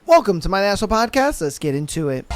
Welcome to my National Podcast. Let's get into it.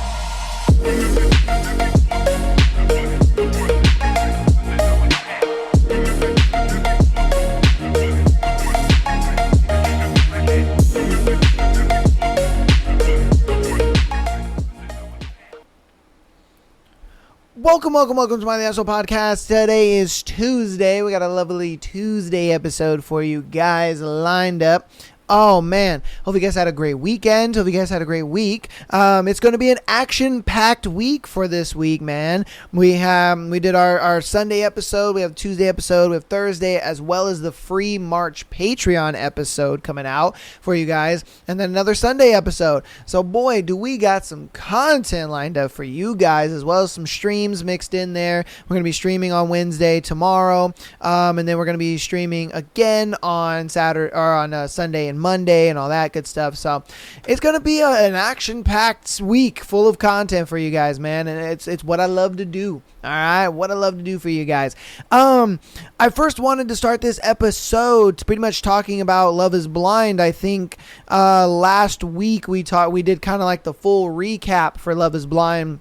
Welcome to my National Podcast. Today is Tuesday. We got a lovely Tuesday episode for you guys lined up. Oh man, hope you guys had a great weekend. Hope you guys had a great week. It's going to be an action-packed week for this week, man. We did our Sunday episode. We have Tuesday episode. We have Thursday, as well as the free March Patreon episode coming out for you guys, and then another Sunday episode. So boy, do we got some content lined up for you guys, as well as some streams mixed in there. We're going to be streaming on Wednesday tomorrow, and then we're going to be streaming again on Saturday or on Sunday and Monday and all that good stuff. So it's gonna be an action-packed week full of content for you guys, man, and it's what I love to do. All right, what I love to do for you guys. I first wanted to start this episode pretty much talking about Love Is Blind. I think last week we did kind of like the full recap for Love Is Blind,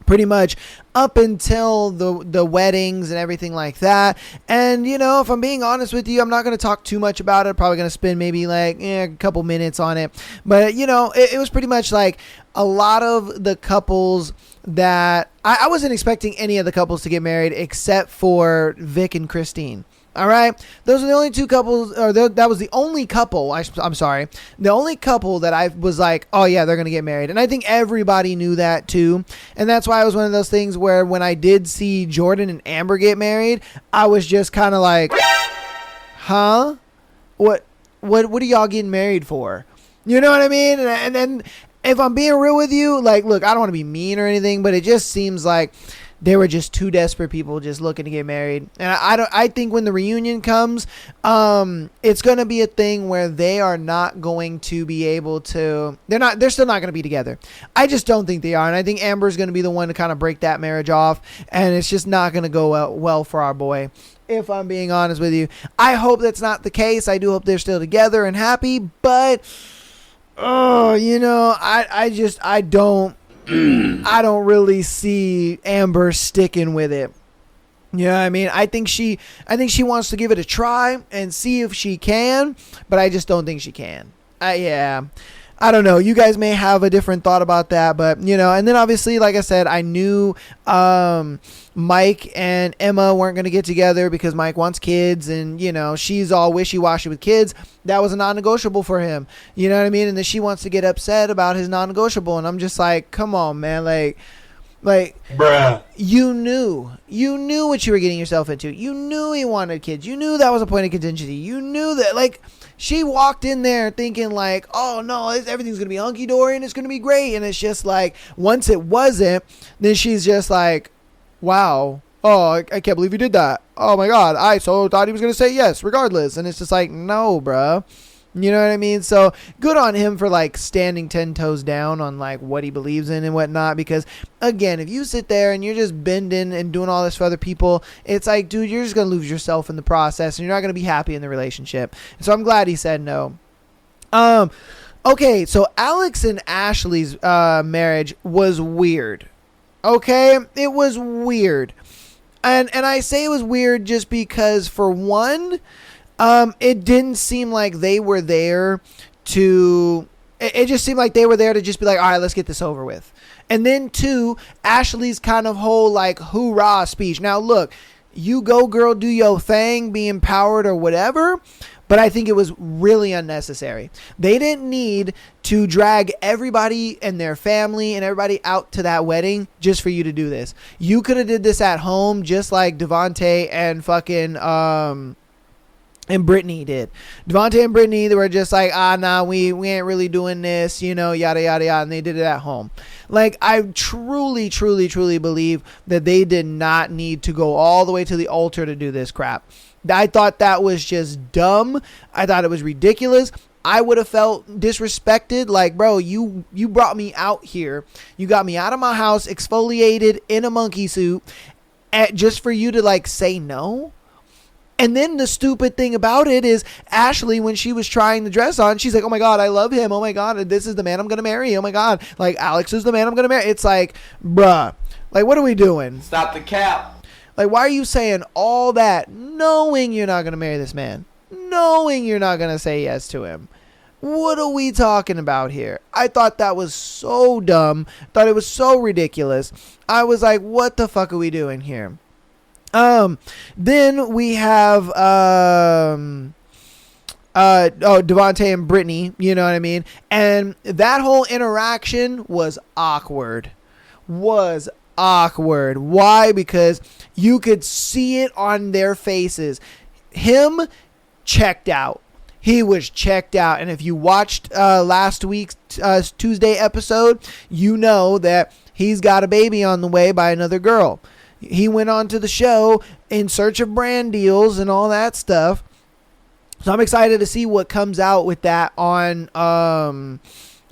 pretty much up until the weddings and everything like that. And, you know, if I'm being honest with you, I'm not going to talk too much about it. Probably going to spend maybe like a couple minutes on it. But, you know, it was pretty much like a lot of the couples that I wasn't expecting any of the couples to get married except for Vic and Christine. All right, those are the only two couples, or that was the only couple. I'm sorry, the only couple that I was like, oh yeah, they're gonna get married, and I think everybody knew that too. And that's why it was one of those things where when I did see Jordan and Amber get married, I was just kind of like, huh, what are y'all getting married for? You know what I mean? And then if I'm being real with you, like, look, I don't want to be mean or anything, but it just seems like they were just two desperate people just looking to get married. And I think when the reunion comes, it's going to be a thing where they are not going to be able to, they're still not going to be together. I just don't think they are. And I think Amber's going to be the one to kind of break that marriage off. And it's just not going to go well for our boy, if I'm being honest with you. I hope that's not the case. I do hope they're still together and happy, but, you know, I don't really see Amber sticking with it. You know what I mean? I think she wants to give it a try and see if she can, but I just don't think she can. Yeah. I don't know. You guys may have a different thought about that, but, you know, and then obviously, like I said, I knew Mike and Emma weren't going to get together because Mike wants kids, and, you know, she's all wishy-washy with kids. That was a non-negotiable for him. You know what I mean? And then she wants to get upset about his non-negotiable, and I'm just like, come on, man. Like, bruh. You knew what you were getting yourself into. You knew he wanted kids. You knew that was a point of contingency. You knew that, like, she walked in there thinking like, oh no, everything's going to be hunky-dory and it's going to be great. And it's just like, once it wasn't, then she's just like, wow, oh, I can't believe you did that. Oh my God, I so thought he was going to say yes regardless. And it's just like, no, bruh. You know what I mean? So good on him for like standing 10 toes down on like what he believes in and whatnot. Because again, if you sit there and you're just bending and doing all this for other people, it's like, dude, you're just going to lose yourself in the process and you're not going to be happy in the relationship. So I'm glad he said no. Okay. So Alex and Ashley's marriage was weird. Okay. It was weird. And I say it was weird just because, for one, it didn't seem like they were there to, it just seemed like they were there to just be like, all right, let's get this over with. And then two, Ashley's kind of whole like hoorah speech. Now look, you go girl, do your thing, be empowered or whatever. But I think it was really unnecessary. They didn't need to drag everybody and their family and everybody out to that wedding just for you to do this. You could have did this at home, just like Devontae and fucking, and Brittany did. Devontae and Brittany, they were just like, nah, we ain't really doing this, you know, yada, yada, yada. And they did it at home. Like, I truly, truly, truly believe that they did not need to go all the way to the altar to do this crap. I thought that was just dumb. I thought it was ridiculous. I would have felt disrespected. Like, bro, you brought me out here. You got me out of my house, exfoliated in a monkey suit, just for you to, like, say no? And then the stupid thing about it is Ashley, when she was trying the dress on, she's like, oh my God, I love him. Oh my God, this is the man I'm going to marry. Oh my God, like Alex is the man I'm going to marry. It's like, bruh, like, what are we doing? Stop the cap. Like, why are you saying all that knowing you're not going to marry this man? Knowing you're not going to say yes to him? What are we talking about here? I thought that was so dumb. Thought it was so ridiculous. I was like, what the fuck are we doing here? Then we have Devontae and Brittany, you know what I mean? And that whole interaction was awkward. Why? Because you could see it on their faces. Him checked out. He was checked out. And if you watched last week's Tuesday episode, you know that he's got a baby on the way by another girl. He went on to the show in search of brand deals and all that stuff. So I'm excited to see what comes out with that on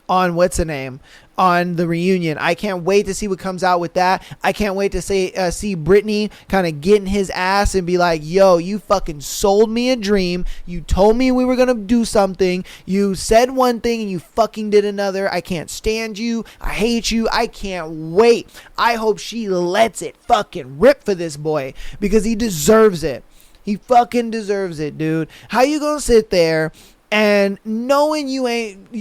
what's the name? On the reunion. I can't wait to see what comes out with that. I can't wait to see Brittany kind of get in his ass and be like, yo, you fucking sold me a dream. You told me we were going to do something. You said one thing and you fucking did another. I can't stand you. I hate you. I can't wait. I hope she lets it fucking rip for this boy because he deserves it. He fucking deserves it, dude. How you gonna sit there and knowing you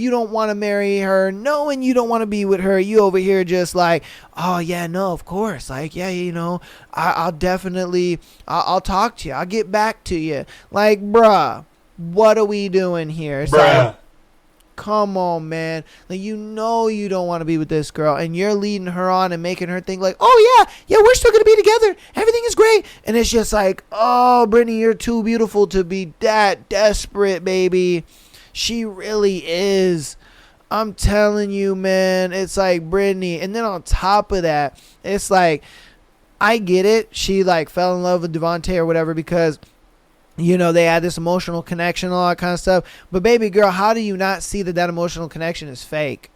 don't want to marry her, knowing you don't want to be with her, you over here just like, oh yeah, no, of course, like, yeah, you know, I'll definitely, I'll talk to you, I'll get back to you. Like, bruh, what are we doing here? It's like, come on, man. Like, you know you don't want to be with this girl, and you're leading her on and making her think like, oh yeah, we're still gonna be together. Everything is great. And it's just like, oh, Brittany, you're too beautiful to be that desperate, baby. She really is. I'm telling you, man. It's like, Brittany. And then on top of that, it's like, I get it. She like fell in love with Devontae or whatever because, you know, they had this emotional connection and all that kind of stuff. But baby girl, how do you not see that emotional connection is fake?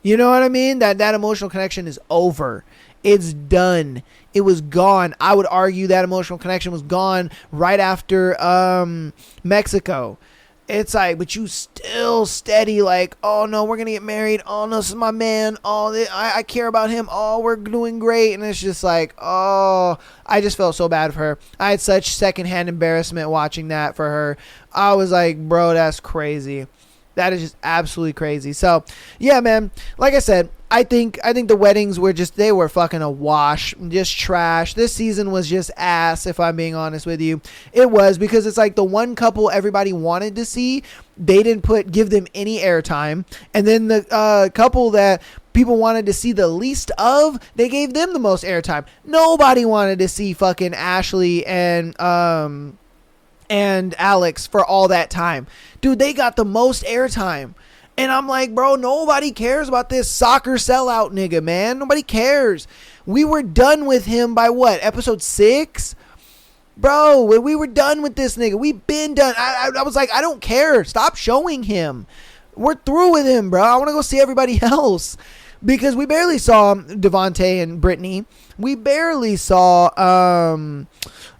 You know what I mean? That emotional connection is over. It's done. It was gone. I would argue that emotional connection was gone right after Mexico. It's like, but you still steady like, oh no, we're going to get married. Oh no, this is my man. Oh, I care about him. Oh, we're doing great. And it's just like, oh, I just felt so bad for her. I had such secondhand embarrassment watching that for her. I was like, bro, that's crazy. That is just absolutely crazy. So, yeah, man, like I said, I think the weddings were they were fucking a wash, just trash. This season was just ass, if I'm being honest with you. It was, because it's like the one couple everybody wanted to see, they didn't give them any airtime. And then the couple that people wanted to see the least of, they gave them the most airtime. Nobody wanted to see fucking Ashley and Alex for all that time. Dude, they got the most airtime. And I'm like, bro, nobody cares about this soccer sellout nigga, man. Nobody cares. We were done with him by what? Episode 6? Bro, we were done with this nigga. We've been done. I was like, I don't care. Stop showing him. We're through with him, bro. I want to go see everybody else. Because we barely saw Devontae and Brittany. We barely saw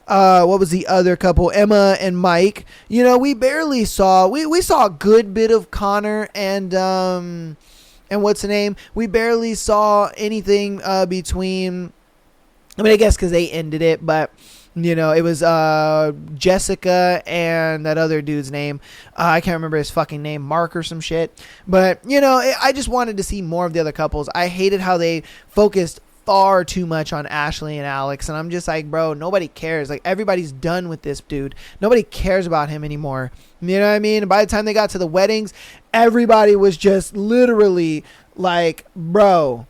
what was the other couple? Emma and Mike. You know, we barely saw. We saw a good bit of Connor and what's the name? We barely saw anything between. I mean, I guess because they ended it, but you know, it was Jessica and that other dude's name. I can't remember his fucking name, Mark or some shit. But you know, I just wanted to see more of the other couples. I hated how they focused far too much on Ashley and Alex, and I'm just like, bro, nobody cares. Like, everybody's done with this dude. Nobody cares about him anymore. You know what I mean? And by the time they got to the weddings, everybody was just literally like, bro,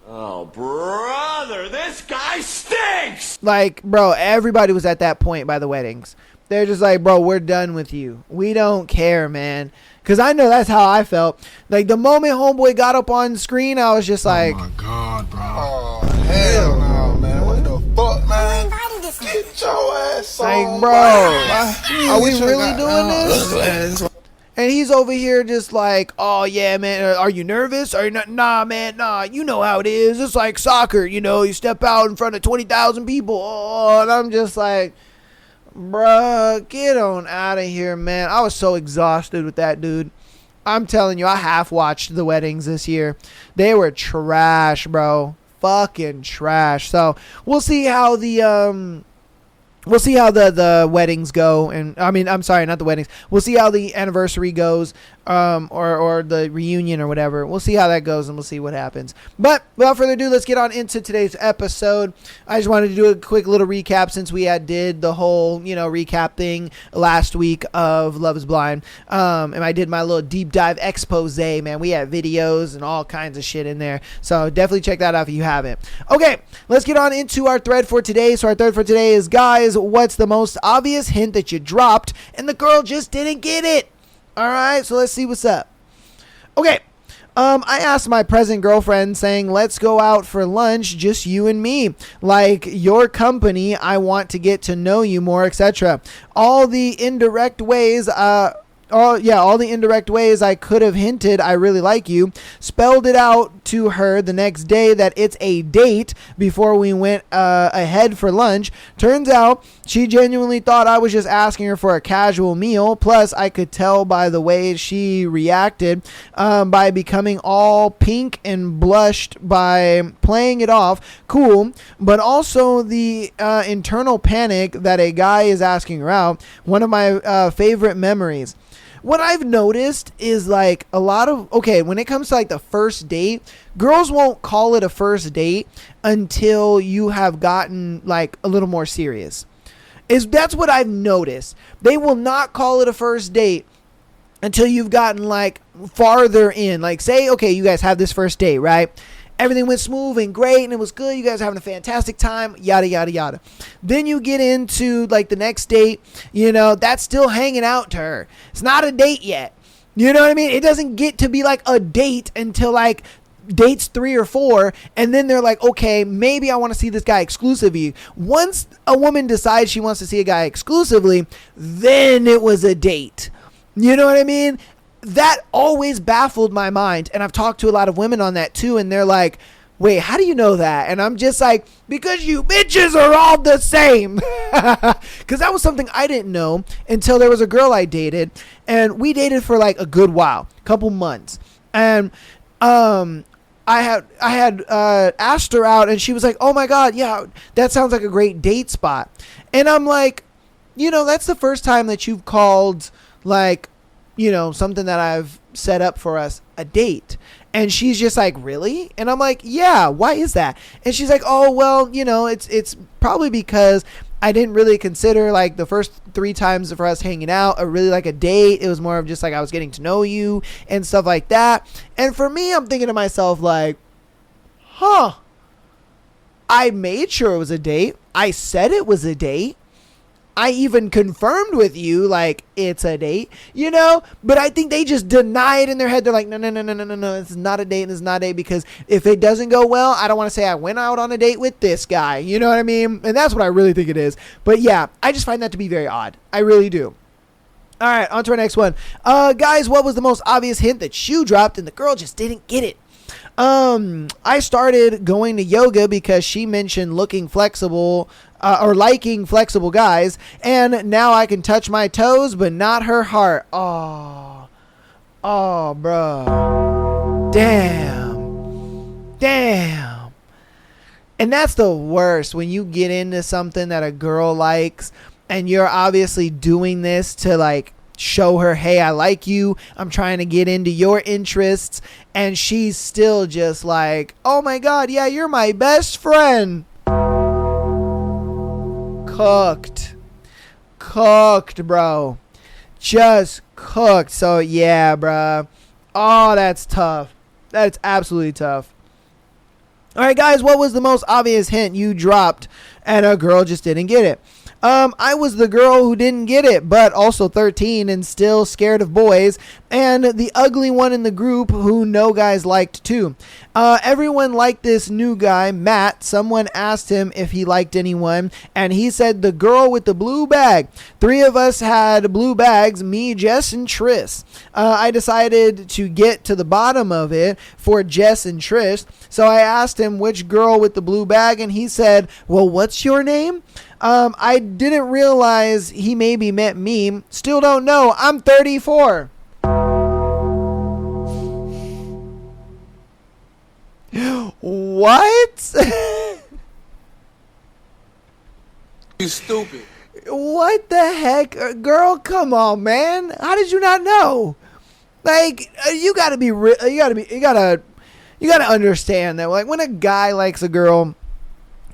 oh brother, this guy stinks. Like, bro, everybody was at that point by the weddings. They're just like, bro, we're done with you. We don't care, man. Because I know that's how I felt. Like, the moment homeboy got up on screen, I was just like, oh my god, bro. Oh, hell no, man. What the fuck, man? Get your ass on, like, bro, are we really doing this? And he's over here just like, oh yeah, man, are you nervous? Are you not? Nah, man, nah, you know how it is. It's like soccer, you know, you step out in front of 20,000 people. Oh, and I'm just like, Bruh, get on out of here, man. I was so exhausted with that dude. I'm telling you, I half watched the weddings this year. They were trash, bro. Fucking trash. So we'll see how the weddings go, and I'm sorry, not the weddings. We'll see how the anniversary goes, or the reunion or whatever. We'll see how that goes, and we'll see what happens. But without further ado, let's get on into today's episode. I just wanted to do a quick little recap since we did the whole recap thing last week of Love Is Blind, and I did my little deep dive expose. Man, we had videos and all kinds of shit in there, so definitely check that out if you haven't. Okay, let's get on into our thread for today. So our thread for today is, guys, what's the most obvious hint that you dropped and the girl just didn't get it? All right, so let's see what's up. Okay, I asked my present girlfriend, saying, let's go out for lunch, just you and me. Like, your company, I want to get to know you more, etc. All the indirect ways I could have hinted I really like you. Spelled it out to her the next day that it's a date before we went ahead for lunch. Turns out she genuinely thought I was just asking her for a casual meal. Plus, I could tell by the way she reacted, by becoming all pink and blushed by playing it off cool, but also the internal panic that a guy is asking her out. One of my favorite memories. What I've noticed is like a lot of, when it comes to like the first date, girls won't call it a first date until you have gotten like a little more serious. That's what I've noticed. They will not call it a first date until you've gotten like farther in. Like, say, okay, you guys have this first date, right? Everything went smooth and great and it was good. You guys are having a fantastic time, yada, yada, yada. Then you get into like the next date, that's still hanging out to her. It's not a date yet. You know what I mean? It doesn't get to be like a date until like dates 3 or 4. And then they're like, okay, maybe I want to see this guy exclusively. Once a woman decides she wants to see a guy exclusively, then it was a date. You know what I mean? That always baffled my mind, and I've talked to a lot of women on that too, and they're like, wait, how do you know that? And I'm just like, because you bitches are all the same. Because that was something I didn't know until there was a girl I dated, and we dated for like a good while, couple months, and I had asked her out, and she was like, oh my god, yeah, that sounds like a great date spot. And I'm like, that's the first time that you've called like, something that I've set up for us a date. And she's just like, really? And I'm like, yeah, why is that? And she's like, oh, well, it's probably because I didn't really consider like the first 3 times for us hanging out or really like a date. It was more of just like I was getting to know you and stuff like that. And for me, I'm thinking to myself like, I made sure it was a date. I said it was a date. I even confirmed with you, like, it's a date, but I think they just deny it in their head. They're like, no, this is not a date, this is not a date, because if it doesn't go well, I don't want to say I went out on a date with this guy, you know what I mean? And that's what I really think it is. But yeah, I just find that to be very odd. I really do. All right, on to our next one. Guys, what was the most obvious hint that you dropped and the girl just didn't get it? I started going to yoga because she mentioned looking flexible, or liking flexible guys, and now I can touch my toes, but not her heart. Oh, bro. Damn. And that's the worst, when you get into something that a girl likes, and you're obviously doing this to like show her, hey, I like you, I'm trying to get into your interests, and she's still just like, oh my god, yeah, you're my best friend. Cooked, bro. Just cooked. So yeah, bro. Oh, that's tough. That's absolutely tough. All right, guys, what was the most obvious hint you dropped and a girl just didn't get it? I was the girl who didn't get it, but also 13 and still scared of boys, and the ugly one in the group who no guys liked too. Everyone liked this new guy, Matt. Someone asked him if he liked anyone, and he said the girl with the blue bag. 3 of us had blue bags, me, Jess, and Tris. I decided to get to the bottom of it for Jess and Tris, so I asked him which girl with the blue bag, and he said, well, what's your name? I didn't realize he maybe meant me. Still don't know. I'm 34. What? You stupid. What the heck? Girl, come on, man. How did you not know? Like, you gotta understand that, like, when a guy likes a girl,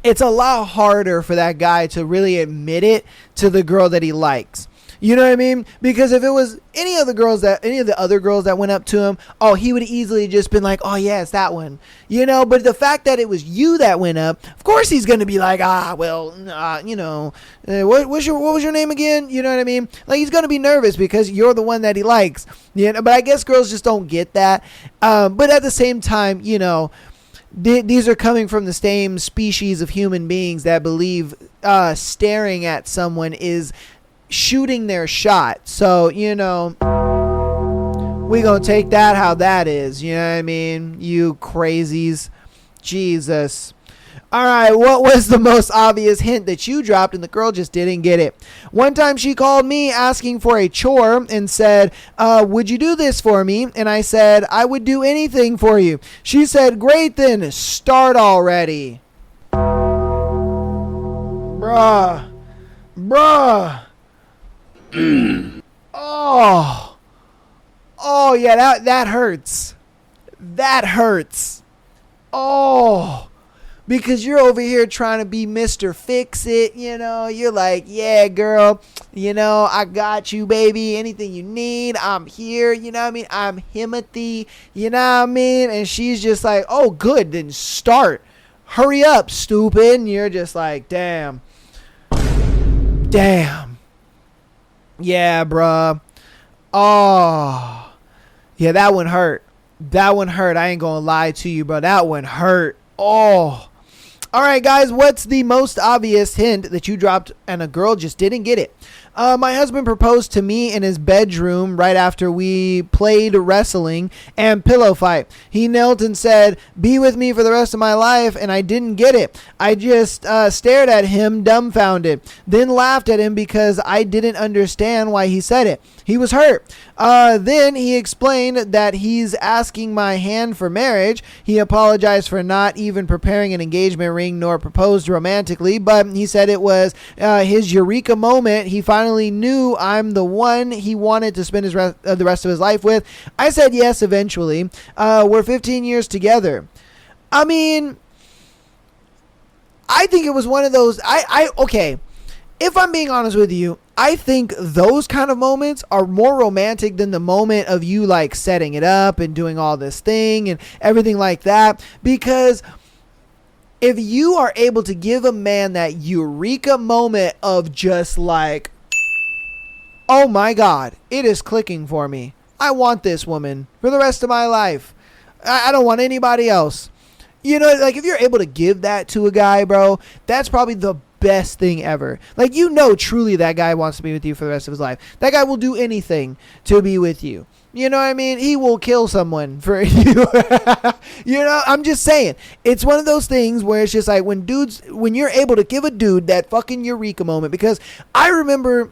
it's a lot harder for that guy to really admit it to the girl that he likes. You know what I mean? Because if it was any of the other girls that went up to him, oh, he would easily just been like, oh yeah, it's that one. You know, but the fact that it was you that went up, of course he's going to be like, you know, what was your name again? You know what I mean? Like, he's going to be nervous because you're the one that he likes. You know, but I guess girls just don't get that. But at the same time, you know, these are coming from the same species of human beings that believe staring at someone is shooting their shot. So, you know, we gonna take that how that is. You know what I mean? You crazies. Jesus. Alright, what was the most obvious hint that you dropped and the girl just didn't get it? One time she called me asking for a chore and said, would you do this for me? And I said, I would do anything for you. She said, great then, start already. Bruh. Oh yeah, that hurts. That hurts. Oh, because you're over here trying to be Mr. Fix It, you know. You're like, yeah, girl, you know, I got you, baby. Anything you need, I'm here. You know what I mean? I'm Himothy. You know what I mean? And she's just like, oh, good, then start. Hurry up, stupid. And you're just like, damn. Yeah, bruh. Oh. Yeah, that one hurt. I ain't gonna lie to you, bro. That one hurt. Oh. Alright, guys. What's the most obvious hint that you dropped and a girl just didn't get it? My husband proposed to me in his bedroom right after we played wrestling and pillow fight. He knelt and said, be with me for the rest of my life, and I didn't get it. I just stared at him dumbfounded, then laughed at him because I didn't understand why he said it. He was hurt. Then he explained that he's asking my hand for marriage. He apologized for not even preparing an engagement ring nor proposed romantically, but he said it was his eureka moment. He finally knew I'm the one he wanted to spend the rest of his life with. I said yes eventually. We're 15 years together. I mean, I think it was one of those. Okay. If I'm being honest with you, I think those kind of moments are more romantic than the moment of you like setting it up and doing all this thing and everything like that. Because if you are able to give a man that eureka moment of just like, oh my God, it is clicking for me. I want this woman for the rest of my life. I don't want anybody else. You know, like if you're able to give that to a guy, bro, that's probably the best thing ever. Like, you know, truly that guy wants to be with you for the rest of his life. That guy will do anything to be with you. You know what I mean? He will kill someone for you. You know, I'm just saying. It's one of those things where it's just like when you're able to give a dude that fucking eureka moment, because I remember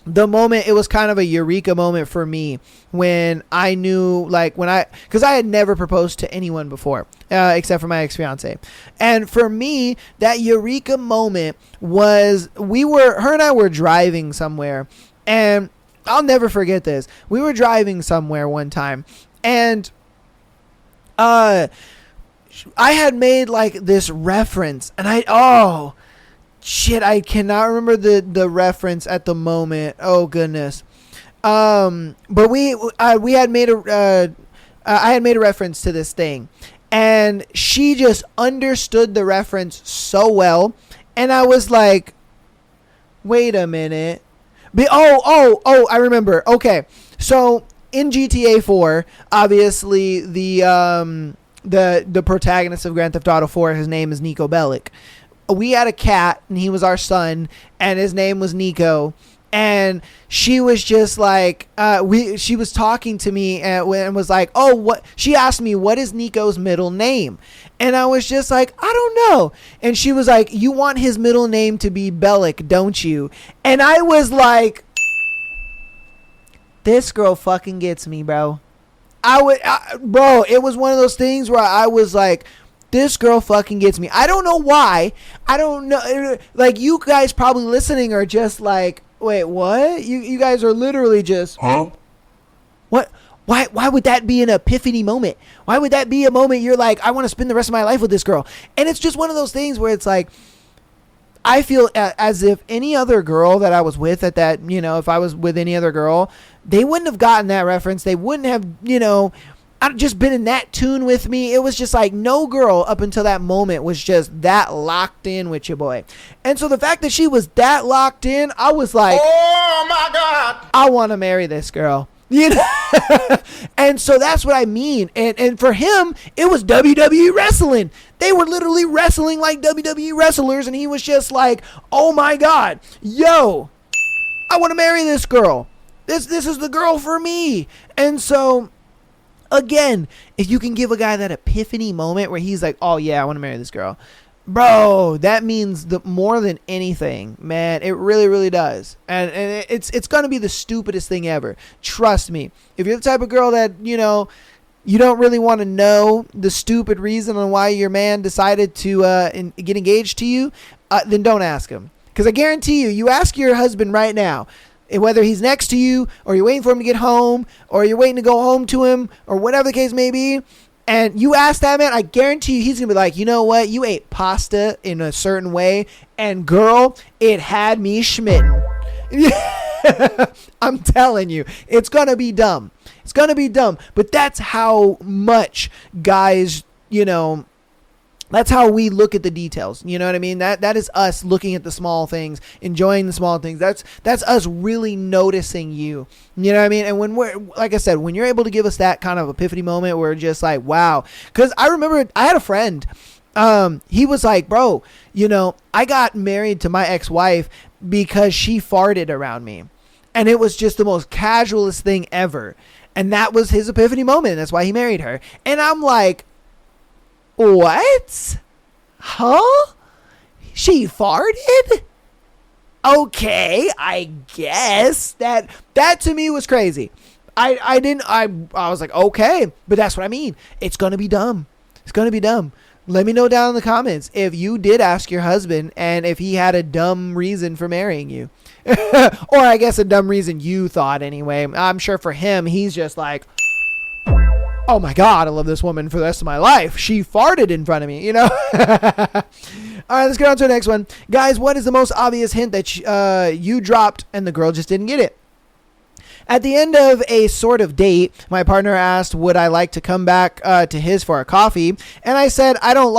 the moment, it was kind of a eureka moment for me when I knew, like, because I had never proposed to anyone before, except for my ex-fiance. And for me, that eureka moment was, her and I were driving somewhere, and I'll never forget this. We were driving somewhere one time, and I had made like this reference, and I cannot remember the reference at the moment. Oh goodness. But we had made I had made a reference to this thing, and she just understood the reference so well, and I was like, wait a minute. I remember. Okay. So in GTA 4, obviously the protagonist of Grand Theft Auto 4, his name is Niko Bellic. We had a cat, and he was our son, and his name was Nico. And she was just like, she was talking to me and was like, oh, what? She asked me, what is Nico's middle name? And I was just like, I don't know. And she was like, you want his middle name to be Bellick, don't you? And I was like, this girl fucking gets me, bro. Bro, it was one of those things where I was like, this girl fucking gets me. I don't know why. I don't know. Like, you guys probably listening are just like, wait, what? You guys are literally just, Huh? what? Why would that be an epiphany moment? Why would that be a moment you're like, I want to spend the rest of my life with this girl? And it's just one of those things where it's like, I feel as if any other girl that I was with at that, if I was with any other girl, they wouldn't have gotten that reference. They wouldn't have, I'd just been in that tune with me. It was just like no girl up until that moment was just that locked in with your boy. And so the fact that she was that locked in, I was like, Oh my God. I want to marry this girl. And so that's what I mean. And for him, it was WWE wrestling. They were literally wrestling like WWE wrestlers, and he was just like, oh my God, yo, I want to marry this girl. This is the girl for me. And so, again, if you can give a guy that epiphany moment where he's like, oh yeah, I want to marry this girl, bro, that means more than anything, man. It really, really does. And it's going to be the stupidest thing ever. Trust me. If you're the type of girl that, you don't really want to know the stupid reason on why your man decided to get engaged to you, then don't ask him. Because I guarantee you ask your husband right now, whether he's next to you or you're waiting for him to get home or you're waiting to go home to him or whatever the case may be, and you ask that man, I guarantee you he's going to be like, you know what? You ate pasta in a certain way, and girl, it had me schmitten. I'm telling you, it's going to be dumb. It's going to be dumb. But that's how much guys, that's how we look at the details. You know what I mean? That is us looking at the small things, enjoying the small things. That's us really noticing you. You know what I mean? And when we're, like I said, when you're able to give us that kind of epiphany moment, we're just like, wow. Because I remember I had a friend. He was like, bro, I got married to my ex-wife because she farted around me. And it was just the most casualest thing ever. And that was his epiphany moment. That's why he married her. And I'm like, what? Huh? She farted? Okay, I guess that to me was crazy. I was like, okay, but that's what I mean. It's going to be dumb. It's going to be dumb. Let me know down in the comments if you did ask your husband and if he had a dumb reason for marrying you. Or I guess a dumb reason you thought anyway. I'm sure for him, he's just like, oh my God, I love this woman for the rest of my life. She farted in front of me, All right, let's get on to the next one. Guys, what is the most obvious hint that you dropped and the girl just didn't get it? At the end of a sort of date, my partner asked, would I like to come back to his for a coffee? And I said, I don't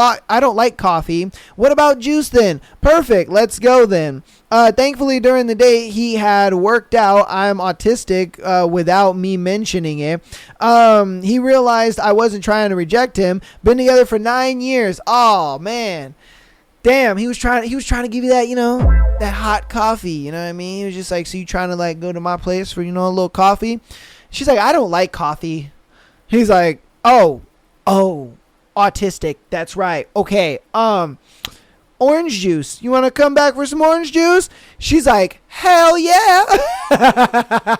like coffee. What about juice then? Perfect. Let's go then. Thankfully, during the date, he had worked out I'm autistic without me mentioning it. He realized I wasn't trying to reject him. Been together for 9 years. Oh, man. Damn, he was trying to give you that, that hot coffee. You know what I mean? He was just like, so you trying to like go to my place for, a little coffee? She's like, I don't like coffee. He's like, oh, autistic. That's right. Okay. Orange juice. You want to come back for some orange juice? She's like, hell yeah.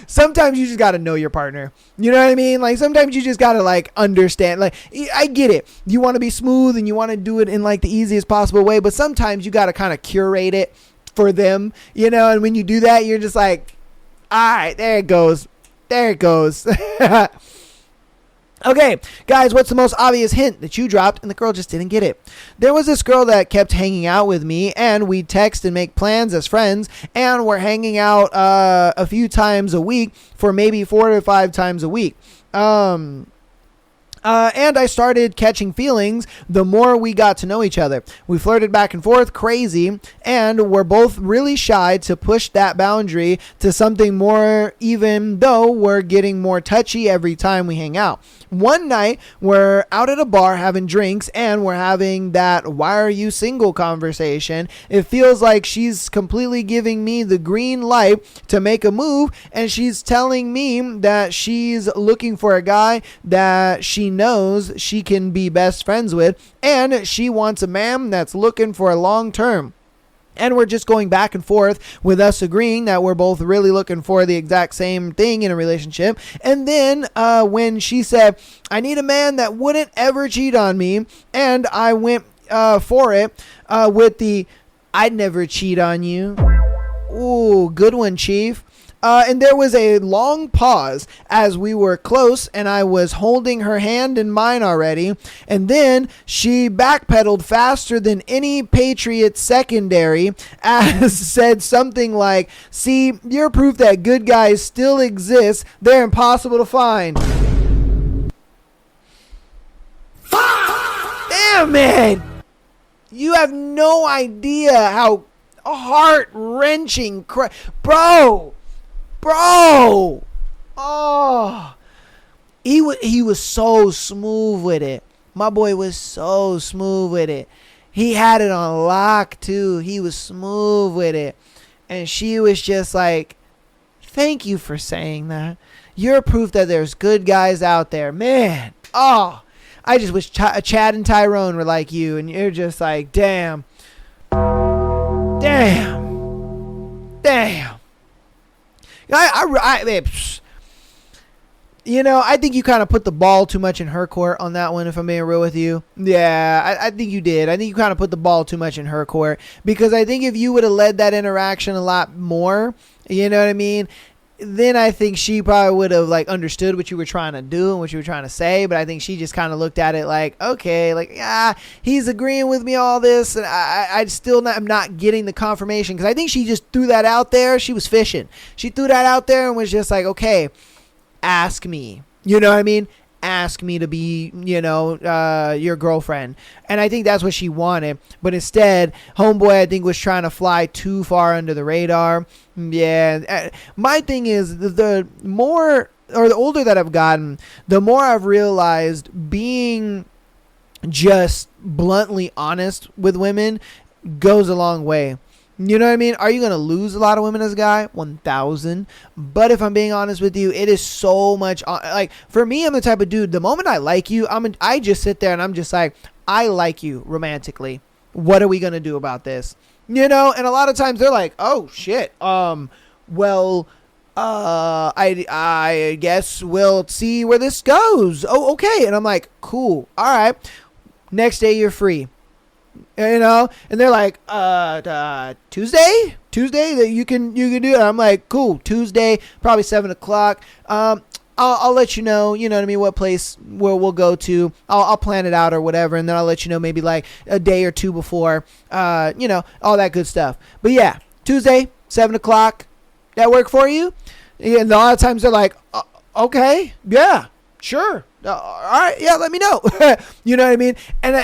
Sometimes you just got to know your partner. You know what I mean? Like sometimes you just got to like understand. Like I get it. You want to be smooth and you want to do it in like the easiest possible way. But sometimes you got to kind of curate it for them, and when you do that, you're just like, all right, there it goes. There it goes. Okay, guys, what's the most obvious hint that you dropped and the girl just didn't get it? There was this girl that kept hanging out with me, and we text and make plans as friends, and we're hanging out a few times a week for maybe 4 to 5 times a week. And I started catching feelings the more we got to know each other. We flirted back and forth crazy, and we're both really shy to push that boundary to something more, even though we're getting more touchy every time we hang out. One night, we're out at a bar having drinks, and we're having that "why are you single" conversation. It feels like she's completely giving me the green light to make a move, and she's telling me that she's looking for a guy that she knows she can be best friends with, and she wants a man that's looking for a long term. And we're just going back and forth with us agreeing that we're both really looking for the exact same thing in a relationship. And then when she said, I need a man that wouldn't ever cheat on me, and I went for it with the I'd never cheat on you. Ooh, good one, Chief. And there was a long pause as we were close, and I was holding her hand in mine already. And then she backpedaled faster than any Patriots secondary, as said something like, see, you're proof that good guys still exist. They're impossible to find. Damn it! You have no idea how heart-wrenching Bro! Oh, he was so smooth with it. My boy was so smooth with it. He had it on lock too. He was smooth with it. And she was just like, thank you for saying that. You're proof that there's good guys out there. Man, oh, I just wish Chad and Tyrone were like you. And you're just like, damn. I think you kind of put the ball too much in her court on that one, if I'm being real with you. Yeah, I think you did. I think you kind of put the ball too much in her court, because I think if you would have led that interaction a lot more, you know what I mean, then I think she probably would have like understood what you were trying to do and what you were trying to say. But I think she just kind of looked at it like, okay, like, he's agreeing with me all this, and I still am not getting the confirmation, because I think she just threw that out there. She was fishing. She threw that out there and was just like, okay, ask me. You know what I mean? Ask me to be, your girlfriend. And I think that's what she wanted. But instead, homeboy, I think, was trying to fly too far under the radar. Yeah. My thing is, the more, or the older that I've gotten, the more I've realized being just bluntly honest with women goes a long way. You know what I mean? Are you going to lose a lot of women as a guy? 1,000. But if I'm being honest with you, it is so much. Like, for me, I'm the type of dude, the moment I like you, I just sit there and I'm just like, I like you romantically. What are we going to do about this? And a lot of times they're like, oh, shit. I guess we'll see where this goes. Oh, okay. And I'm like, cool. All right. Next day, you're free. And they're like, Tuesday that you can do it. I'm like, cool. Tuesday, probably 7:00. I'll let you know, you know what I mean, what place where we'll go to. I'll plan it out or whatever, and then I'll let you know maybe like a day or two before, all that good stuff. But yeah, Tuesday, 7:00. That work for you? Yeah, and a lot of times they're like, okay, yeah, sure, all right, yeah, let me know. You know what I mean? And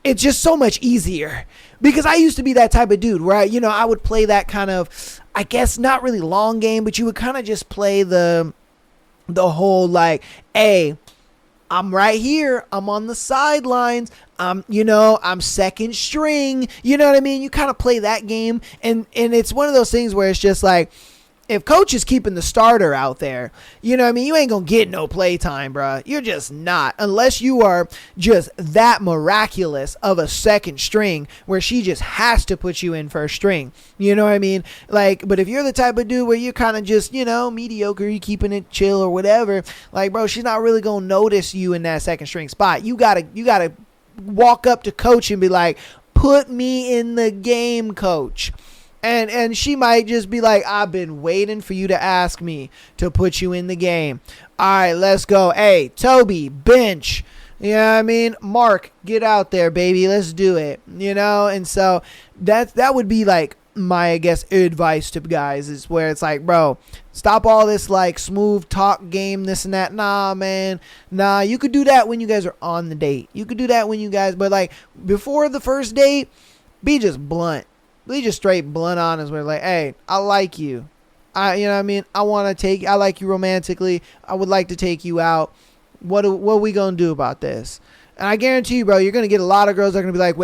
it's just so much easier, because I used to be that type of dude where I would play that kind of, I guess, not really long game, but you would kind of just play the whole like, hey, I'm right here. I'm on the sidelines. I'm second string. You know what I mean? You kind of play that game. And it's one of those things where it's just like, if coach is keeping the starter out there, you know what I mean? You ain't going to get no play time, bro. You're just not. Unless you are just that miraculous of a second string where she just has to put you in first string. You know what I mean? Like, but if you're the type of dude where you're kind of just, mediocre, you keeping it chill or whatever, like, bro, she's not really going to notice you in that second string spot. You got to walk up to coach and be like, put me in the game, coach. And she might just be like, I've been waiting for you to ask me to put you in the game. All right, let's go. Hey, Toby, bench. You know what I mean? Mark, get out there, baby. Let's do it. And so that would be like my, I guess, advice to guys is where it's like, bro, stop all this like smooth talk game, this and that. Nah, man. Nah, you could do that when you guys are on the date. You could do that when you guys, but like before the first date, be just blunt. Be just straight blunt honest. We're like, hey, I like you. You know what I mean? I like you romantically. I would like to take you out. What are we going to do about this? And I guarantee you, bro, you're going to get a lot of girls that are going to be like,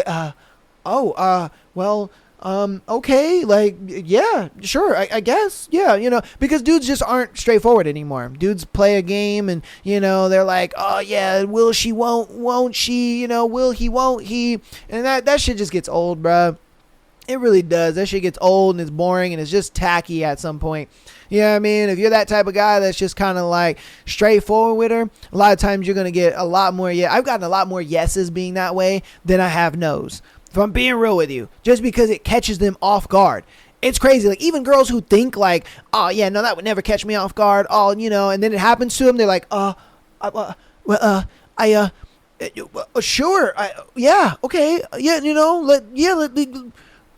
okay, like, yeah, sure, I guess, yeah, you know, because dudes just aren't straightforward anymore. Dudes play a game and, you know, they're like, oh, yeah, will she, won't she, you know, will he, won't he, and that shit just gets old, bro. It really does. That shit gets old and it's boring and it's just tacky at some point. You know what I mean? If you're that type of guy that's just kind of like straightforward with her, a lot of times you're going to get a lot more. Yeah, I've gotten a lot more yeses being that way than I have nos. If I'm being real with you, just because it catches them off guard. It's crazy. Like even girls who think like, oh yeah, no, that would never catch me off guard. Oh, you know, and then it happens to them. They're like, sure. Yeah. Okay. Yeah. You know,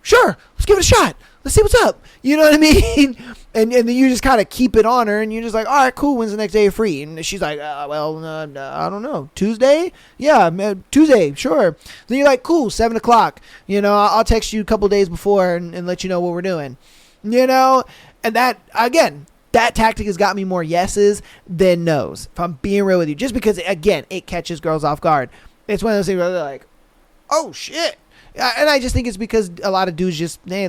sure, let's give it a shot. Let's see what's up. You know what I mean? And then you just kind of keep it on her, and you're just like, all right, cool. When's the next day free? And she's like, I don't know. Tuesday? Yeah, Tuesday, sure. Then you're like, cool, 7 o'clock. You know, I'll text you a couple days before and let you know what we're doing. You know? And that, again, that tactic has got me more yeses than nos, if I'm being real with you. Just because, again, it catches girls off guard. It's one of those things where they're like, oh, shit. And I just think it's because a lot of dudes just, they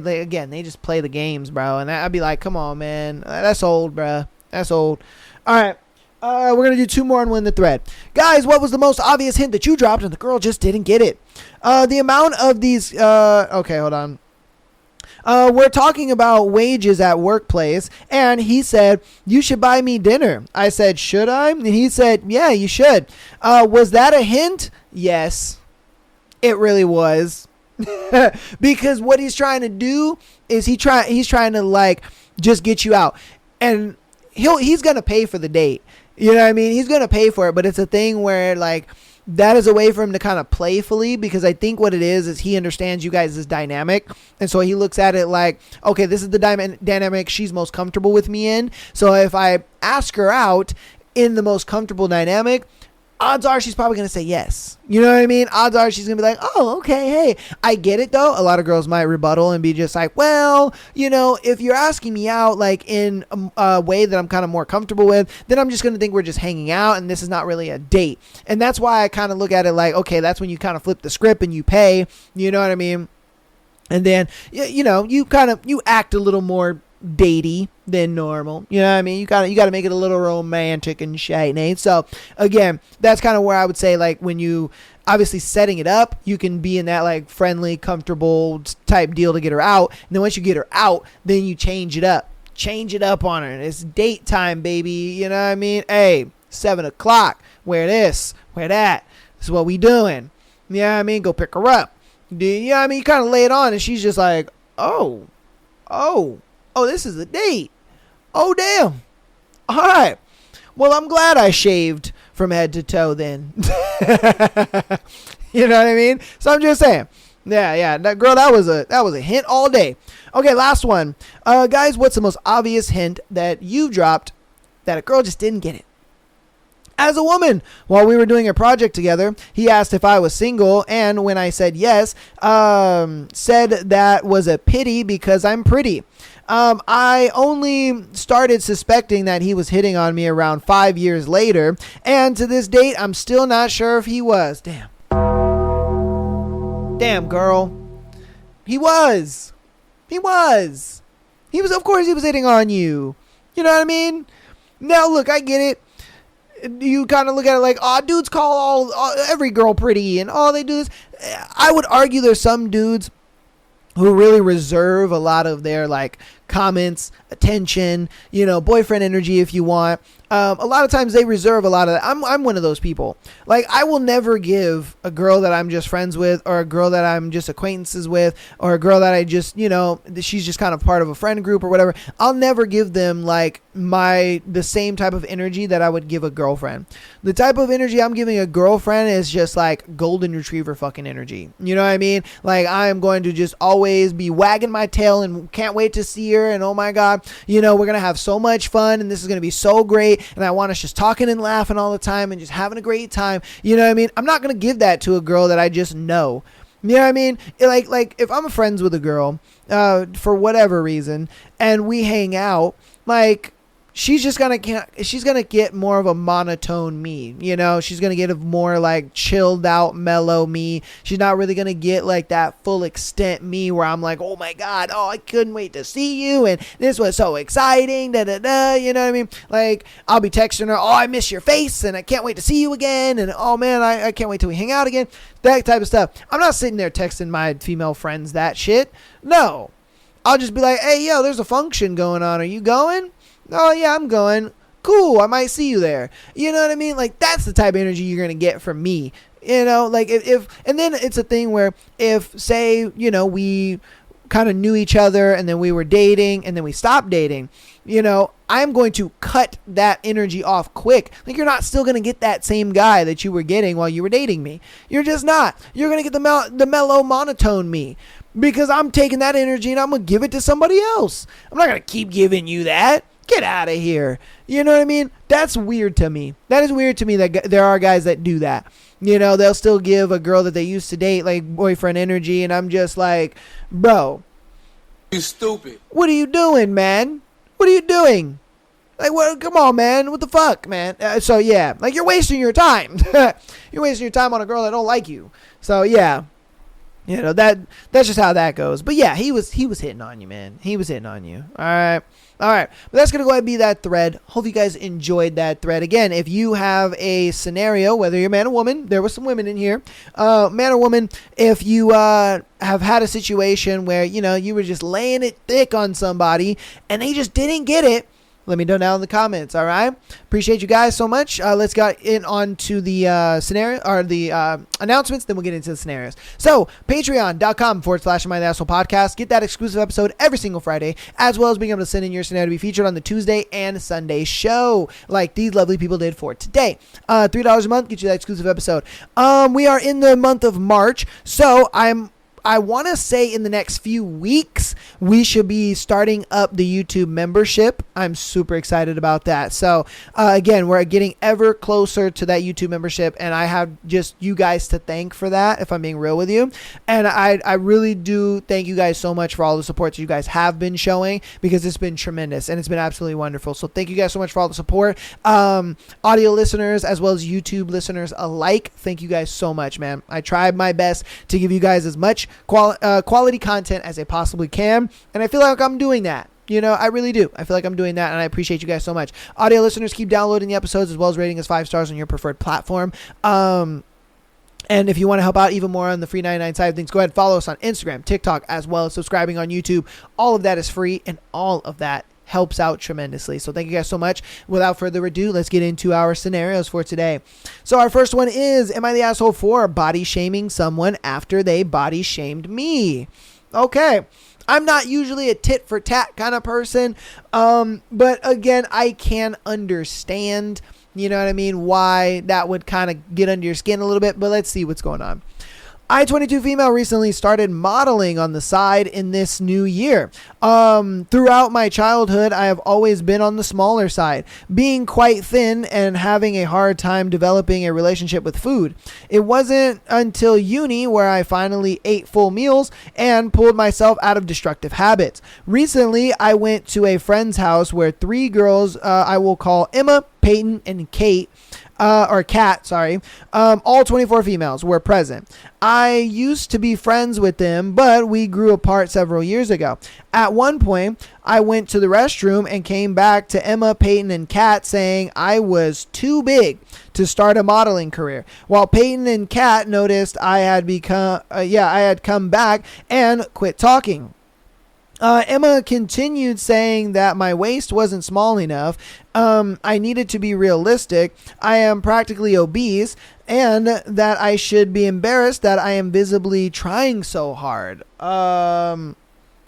just play the games, bro. And I'd be like, come on, man. That's old, bro. That's old. All right. We're going to do 2 more and win the thread. Guys, what was the most obvious hint that you dropped and the girl just didn't get it? The amount of these, okay, hold on. We're talking about wages at workplace, and he said, you should buy me dinner. I said, should I? And he said, yeah, you should. Was that a hint? Yes, it really was. Because what he's trying to do is he's trying to like just get you out, and he's gonna pay for the date. You know what I mean? He's gonna pay for it, but it's a thing where like that is a way for him to kind of playfully, because I think what it is he understands you guys' dynamic, and so he looks at it like, okay, this is the dynamic she's most comfortable with me in. So if I ask her out in the most comfortable dynamic, odds are she's probably going to say yes. You know what I mean? Odds are she's going to be like, oh, okay, hey, I get it though. A lot of girls might rebuttal and be just like, well, you know, if you're asking me out like in a way that I'm kind of more comfortable with, then I'm just going to think we're just hanging out and this is not really a date. And that's why I kind of look at it like, okay, that's when you kind of flip the script and you pay, you know what I mean? And then, you know, you act a little more datey than normal. You know what I mean? You got to make it a little romantic and shiny. So again, that's kind of where I would say, like, when you obviously setting it up, you can be in that like friendly, comfortable type deal to get her out. And then once you get her out, then you change it up on her. And it's date time, baby. You know what I mean? Hey, 7 o'clock. Wear this, wear that. This is what we doing. You know what I mean? Go pick her up. You know what I mean? You kind of lay it on and she's just like, oh, this is a date. Oh, damn. All right. Well, I'm glad I shaved from head to toe then. You know what I mean? So I'm just saying. Yeah. That girl, that was a hint all day. Okay, last one. Guys, what's the most obvious hint that you dropped that a girl just didn't get it? As a woman, while we were doing a project together, he asked if I was single, and when I said yes, said that was a pity because I'm pretty. I only started suspecting that he was hitting on me around 5 years later, and to this date, I'm still not sure if he was. Damn, girl. He was. Of course he was hitting on you. You know what I mean? Now, look, I get it. You kind of look at it like, oh, dudes call every girl pretty and they do this. I would argue there's some dudes who really reserve a lot of their like comments, attention, boyfriend energy if you want. A lot of times they reserve a lot of that. I'm one of those people. Like, I will never give a girl that I'm just friends with, or a girl that I'm just acquaintances with, or a girl that I just, she's just kind of part of a friend group or whatever. I'll never give them like the same type of energy that I would give a girlfriend. The type of energy I'm giving a girlfriend is just like golden retriever fucking energy. You know what I mean? Like, I am going to just always be wagging my tail and can't wait to see her. And oh my God, we're going to have so much fun and this is going to be so great. And I want us just talking and laughing all the time and just having a great time. You know what I mean? I'm not going to give that to a girl that I just know. You know what I mean? Like if I'm friends with a girl, for whatever reason, and we hang out, like, she's gonna get more of a monotone me. She's gonna get a more like chilled out, mellow me. She's not really gonna get like that full extent me where I'm like, oh my God, oh, I couldn't wait to see you, and this was so exciting, da da da. You know what I mean? Like, I'll be texting her, oh, I miss your face, and I can't wait to see you again, and oh man, I can't wait till we hang out again. That type of stuff. I'm not sitting there texting my female friends that shit. No, I'll just be like, hey, yo, there's a function going on. Are you going? Oh yeah, I'm going. Cool, I might see you there. You know what I mean? Like, that's the type of energy you're gonna get from me. Like if and then it's a thing where if, say, we kind of knew each other and then we were dating and then we stopped dating, I'm going to cut that energy off quick. Like, you're not still going to get that same guy that you were getting while you were dating me. You're just not. You're going to get the mellow monotone me, because I'm taking that energy and I'm going to give it to somebody else. I'm not going to keep giving you that. Get out of here. You know what I mean? That's weird to me. That is weird to me that there are guys that do that. They'll still give a girl that they used to date like boyfriend energy, and I'm just like, bro, You stupid. what are you doing, man? What are you doing? Like, what? Come on, man. What the fuck, man? So yeah, like, you're wasting your time. You're wasting your time on a girl that don't like you. So yeah. That's just how that goes. But yeah, he was hitting on you, man. He was hitting on you. All right. But that's going to go ahead and be that thread. Hope you guys enjoyed that thread. Again, if you have a scenario, whether you're man or woman, there was some women in here, man or woman, if you have had a situation where, you were just laying it thick on somebody and they just didn't get it, let me know down in the comments. All right. Appreciate you guys so much. Let's get in on to the scenario or the announcements. Then we'll get into the scenarios. So patreon.com/Am I the Asshole podcast. Get that exclusive episode every single Friday, as well as being able to send in your scenario to be featured on the Tuesday and Sunday show, like these lovely people did for today. $3 a month, get you that exclusive episode. We are in the month of March. So I want to say in the next few weeks, we should be starting up the YouTube membership. I'm super excited about that. So, again, we're getting ever closer to that YouTube membership, and I have just you guys to thank for that, if I'm being real with you. And I really do thank you guys so much for all the support that you guys have been showing, because it's been tremendous, and it's been absolutely wonderful. So thank you guys so much for all the support. Audio listeners as well as YouTube listeners alike, thank you guys so much, man. I tried my best to give you guys as much quality content as I possibly can, and I feel like I'm doing that. I really do. I feel like I'm doing that, and I appreciate you guys so much. Audio listeners, keep downloading the episodes as well as rating us 5 stars on your preferred platform. And if you want to help out even more on the free 99 side of things, go ahead and follow us on Instagram, TikTok, as well as subscribing on YouTube. All of that is free, and all of that helps out tremendously. So thank you guys so much. Without further ado, let's get into our scenarios for today. So our first one is, am I the asshole for body shaming someone after they body shamed me? Okay. I'm not usually a tit for tat kind of person. But again, I can understand, you know what I mean, why that would kind of get under your skin a little bit, but let's see what's going on. I-22 female recently started modeling on the side in this new year. Throughout my childhood, I have always been on the smaller side, being quite thin and having a hard time developing a relationship with food. It wasn't until uni where I finally ate full meals and pulled myself out of destructive habits. Recently, I went to a friend's house where 3 girls, I will call Emma, Peyton, and Kate, Kat, sorry. All 24 females were present. I used to be friends with them, but we grew apart several years ago. At one point, I went to the restroom and came back to Emma, Peyton, and Kat saying I was too big to start a modeling career. While Peyton and Kat noticed I had come back and quit talking. Emma continued saying that my waist wasn't small enough. I needed to be realistic. I am practically obese, and that I should be embarrassed that I am visibly trying so hard.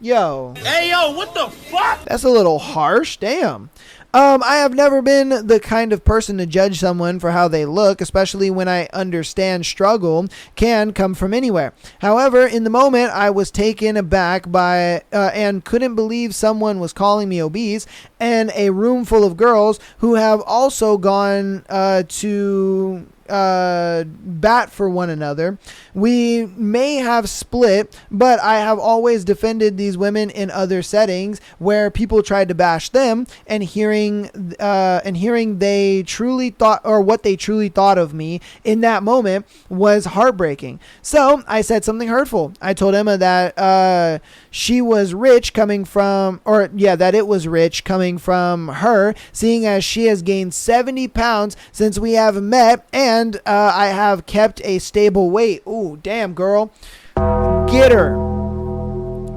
Yo. Hey, yo, what the fuck? That's a little harsh. Damn. I have never been the kind of person to judge someone for how they look, especially when I understand struggle can come from anywhere. However, in the moment, I was taken aback by and couldn't believe someone was calling me obese, and a room full of girls who have also gone to bat for one another. We may have split, but I have always defended these women in other settings where people tried to bash them, and hearing they truly thought, or what they truly thought of me in that moment, was heartbreaking. So I said something hurtful. I told Emma that she was rich coming from, that it was rich coming from her, seeing as she has gained 70 pounds since we have met, and I have kept a stable weight. Ooh, damn, girl. Get her.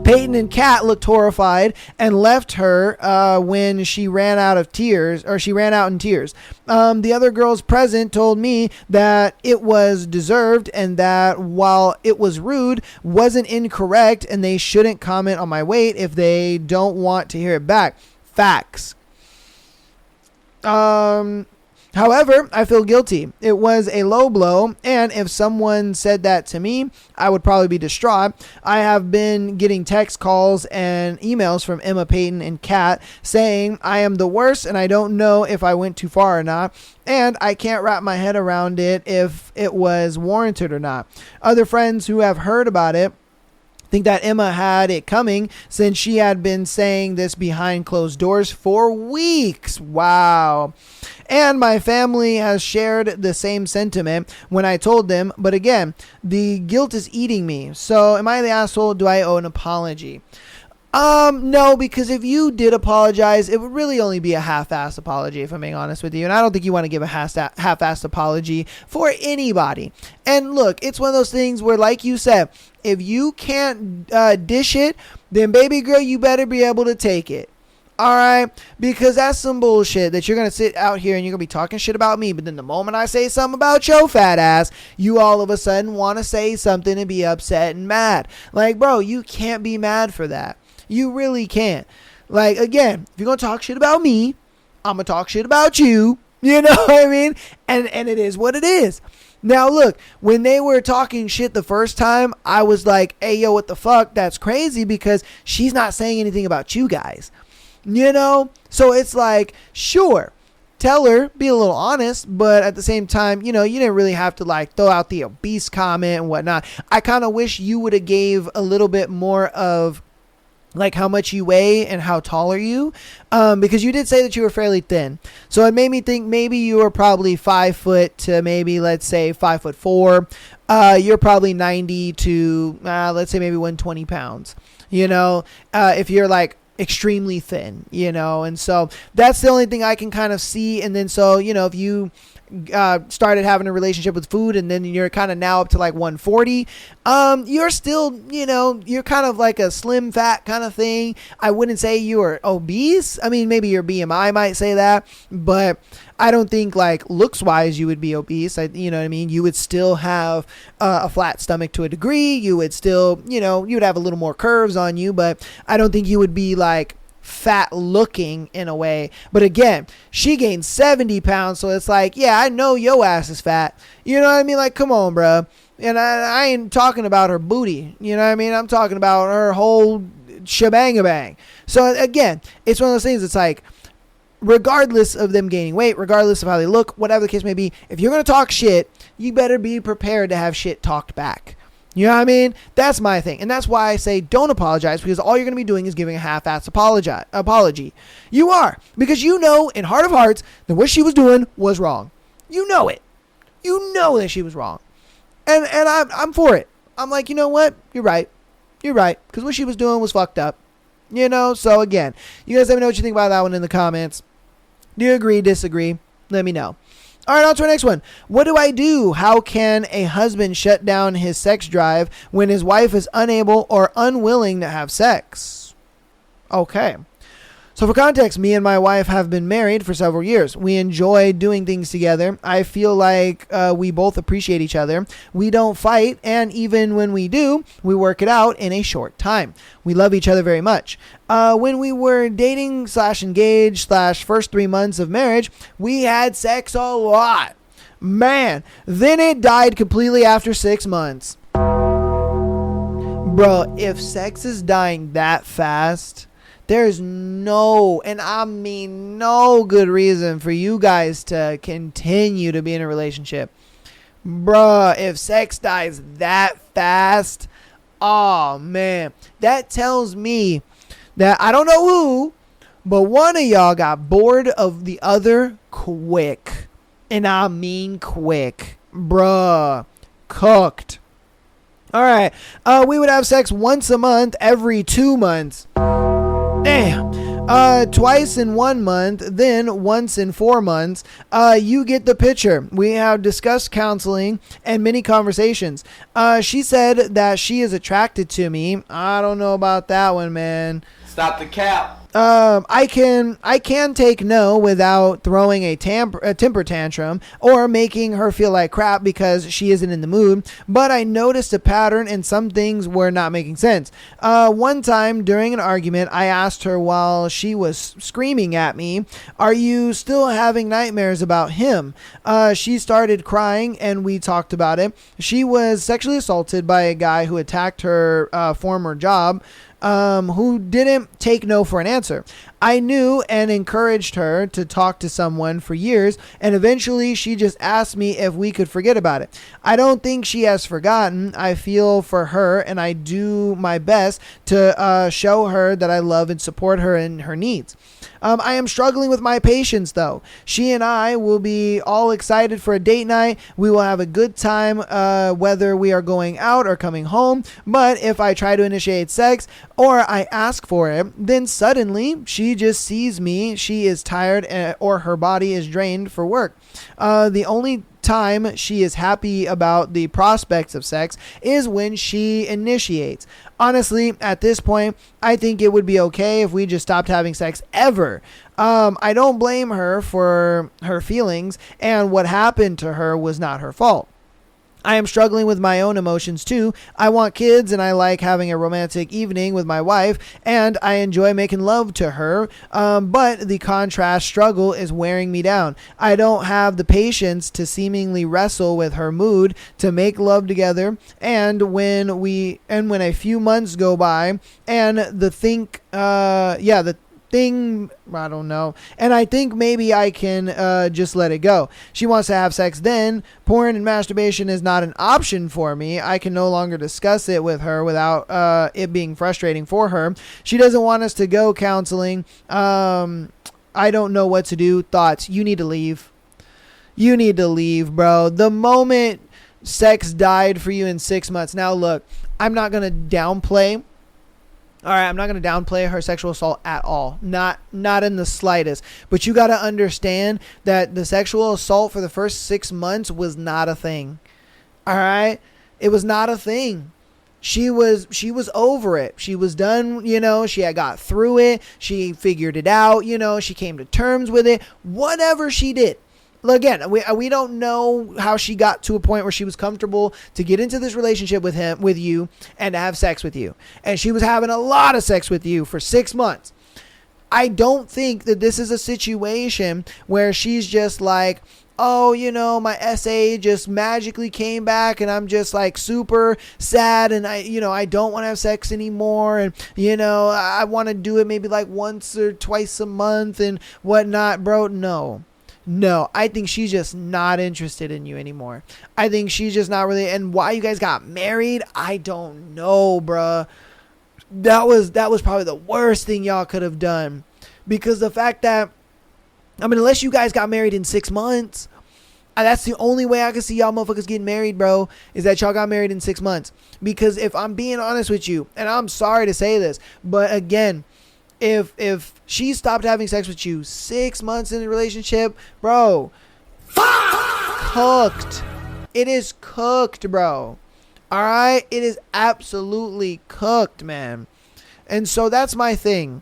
Peyton and Kat looked horrified and left her when she ran out in tears. The other girls present told me that it was deserved, and that while it was rude, wasn't incorrect, and they shouldn't comment on my weight if they don't want to hear it back. Facts. However, I feel guilty. It was a low blow, and if someone said that to me, I would probably be distraught. I have been getting text calls and emails from Emma, Peyton, and Kat saying I am the worst, and I don't know if I went too far or not, and I can't wrap my head around it if it was warranted or not. Other friends who have heard about it think that Emma had it coming, since she had been saying this behind closed doors for weeks. Wow. And my family has shared the same sentiment when I told them. But again, the guilt is eating me. So am I the asshole? Do I owe an apology? No, because if you did apologize, it would really only be a half-assed apology, if I'm being honest with you. And I don't think you want to give a half-assed apology for anybody. And look, it's one of those things where, like you said, if you can't dish it, then baby girl, you better be able to take it. All right, because that's some bullshit that you're going to sit out here and you're going to be talking shit about me. But then the moment I say something about your fat ass, you all of a sudden want to say something and be upset and mad. Like, bro, you can't be mad for that. You really can't. Like, again, if you're going to talk shit about me, I'm going to talk shit about you. You know what I mean? And it is what it is. Now, look, when they were talking shit the first time, I was like, hey, yo, what the fuck? That's crazy, because she's not saying anything about you guys. You know? So it's like, sure, tell her, be a little honest, but at the same time, you know, you didn't really have to like throw out the obese comment and whatnot. I kind of wish you would have gave a little bit more of like how much you weigh and how tall are you, because you did say that you were fairly thin. So it made me think maybe you were probably 5 foot to maybe, let's say, 5'4". You're probably 90 to let's say maybe 120 pounds, you know, if you're like extremely thin, you know. And so that's the only thing I can kind of see. And then, so, you know, if you started having a relationship with food and then you're kind of now up to like 140, you're still, you know, you're kind of like a slim fat kind of thing. I wouldn't say you are obese. I mean, maybe your BMI might say that, but I don't think like looks wise you would be obese. You know what I mean? You would still have a flat stomach to a degree. You would still, you know, you would have a little more curves on you, but I don't think you would be like fat looking in a way. But again, she gained 70 pounds, so it's like, yeah, I know your ass is fat. You know what I mean? Like, come on, bro. And I ain't talking about her booty. You know what I mean? I'm talking about her whole shebang-a-bang. So again, it's one of those things. It's like, regardless of them gaining weight, regardless of how they look, whatever the case may be, if you're going to talk shit, you better be prepared to have shit talked back. You know what I mean? That's my thing. And that's why I say don't apologize, because all you're going to be doing is giving a half-assed apology. You are. Because you know in heart of hearts that what she was doing was wrong. You know it. You know that she was wrong. And I'm for it. I'm like, you know what? You're right. You're right. Because what she was doing was fucked up. You know? So again, you guys let me know what you think about that one in the comments. Do you agree, disagree? Let me know. All right, on to our next one. What do I do? How can a husband shut down his sex drive when his wife is unable or unwilling to have sex? Okay. So for context, me and my wife have been married for several years. We enjoy doing things together. I feel like we both appreciate each other. We don't fight, and even when we do, we work it out in a short time. We love each other very much. When we were dating / engaged / first 3 months of marriage, we had sex a lot. Man, then it died completely after 6 months. Bro, if sex is dying that fast, there's no, and I mean no good reason for you guys to continue to be in a relationship. Bruh, if sex dies that fast, oh man, that tells me that I don't know who, but one of y'all got bored of the other quick. And I mean quick. Bruh, cooked. All right, we would have sex once a month, every 2 months. Damn. Twice in 1 month, then once in 4 months. You get the picture. We have discussed counseling and many conversations. She said that she is attracted to me. I don't know about that one, man. Stop the cap. I can take no without throwing a temper tantrum or making her feel like crap because she isn't in the mood, but I noticed a pattern and some things were not making sense. One time during an argument, I asked her while she was screaming at me, "Are you still having nightmares about him?" She started crying and we talked about it. She was sexually assaulted by a guy who attacked her former job. Who didn't take no for an answer. I knew and encouraged her to talk to someone for years, and eventually she just asked me if we could forget about it. I don't think she has forgotten. I feel for her, and I do my best to show her that I love and support her in her needs. I am struggling with my patience, though. She and I will be all excited for a date night. We will have a good time, whether we are going out or coming home. But if I try to initiate sex or I ask for it, then suddenly she just sees me. She is tired or her body is drained for work. The only time she is happy about the prospects of sex is when she initiates. Honestly, at this point, I think it would be okay if we just stopped having sex ever. I don't blame her for her feelings, and what happened to her was not her fault. I am struggling with my own emotions too. I want kids and I like having a romantic evening with my wife and I enjoy making love to her. But the contrast struggle is wearing me down. I don't have the patience to seemingly wrestle with her mood to make love together. And when a few months go by and the thing, I don't know. And I think maybe I can just let it go. She wants to have sex then. Porn and masturbation is not an option for me. I can no longer discuss it with her without it being frustrating for her. She doesn't want us to go counseling. I don't know what to do. Thoughts? You need to leave. You need to leave, bro. The moment sex died for you in 6 months. Now, look, I'm not going to downplay. All right, I'm not going to downplay her sexual assault at all. Not in the slightest. But you got to understand that the sexual assault for the first 6 months was not a thing. All right? It was not a thing. She was over it. She was done, she had got through it. She figured it out, she came to terms with it. Whatever she did. Again, we don't know how she got to a point where she was comfortable to get into this relationship with you, and to have sex with you. And she was having a lot of sex with you for 6 months. I don't think that this is a situation where she's just like, oh, my SA just magically came back and I'm just like super sad and I don't want to have sex anymore. And, I want to do it maybe like once or twice a month and whatnot, bro. No, I think she's just not interested in you anymore. I think she's just not really. And why you guys got married, I don't know, bruh. That was probably the worst thing y'all could have done. Because the fact that, unless you guys got married in 6 months, that's the only way I can see y'all motherfuckers getting married, bro, is that y'all got married in 6 months. Because if I'm being honest with you, and I'm sorry to say this, but again, if she stopped having sex with you 6 months in the relationship, bro, cooked. It is cooked, bro. All right? It is absolutely cooked, man. And so that's my thing.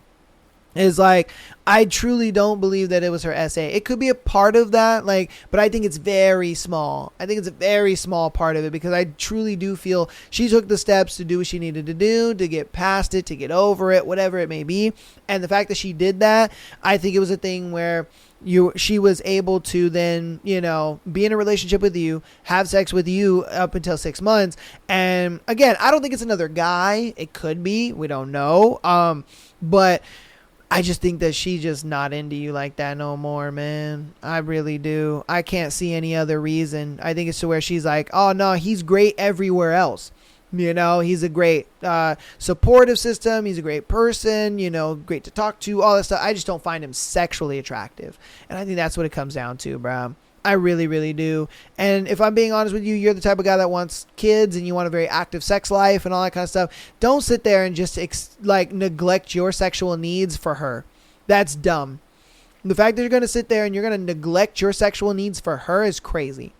is like, I truly don't believe that it was her SA. It could be a part of that, like, but I think it's very small. I think it's a very small part of it, because I truly do feel she took the steps to do what she needed to do, to get past it, to get over it, whatever it may be. And the fact that she did that, I think it was a thing where she was able to then, be in a relationship with you, have sex with you up until 6 months. And again, I don't think it's another guy. It could be, we don't know. But I just think that she's just not into you like that no more, man. I really do. I can't see any other reason. I think it's to where she's like, oh no, he's great everywhere else. He's a great supportive system. He's a great person, great to talk to, all that stuff. I just don't find him sexually attractive. And I think that's what it comes down to, bro. I really, really do. And if I'm being honest with you, you're the type of guy that wants kids and you want a very active sex life and all that kind of stuff. Don't sit there and just neglect your sexual needs for her. That's dumb. The fact that you're going to sit there and you're going to neglect your sexual needs for her is crazy.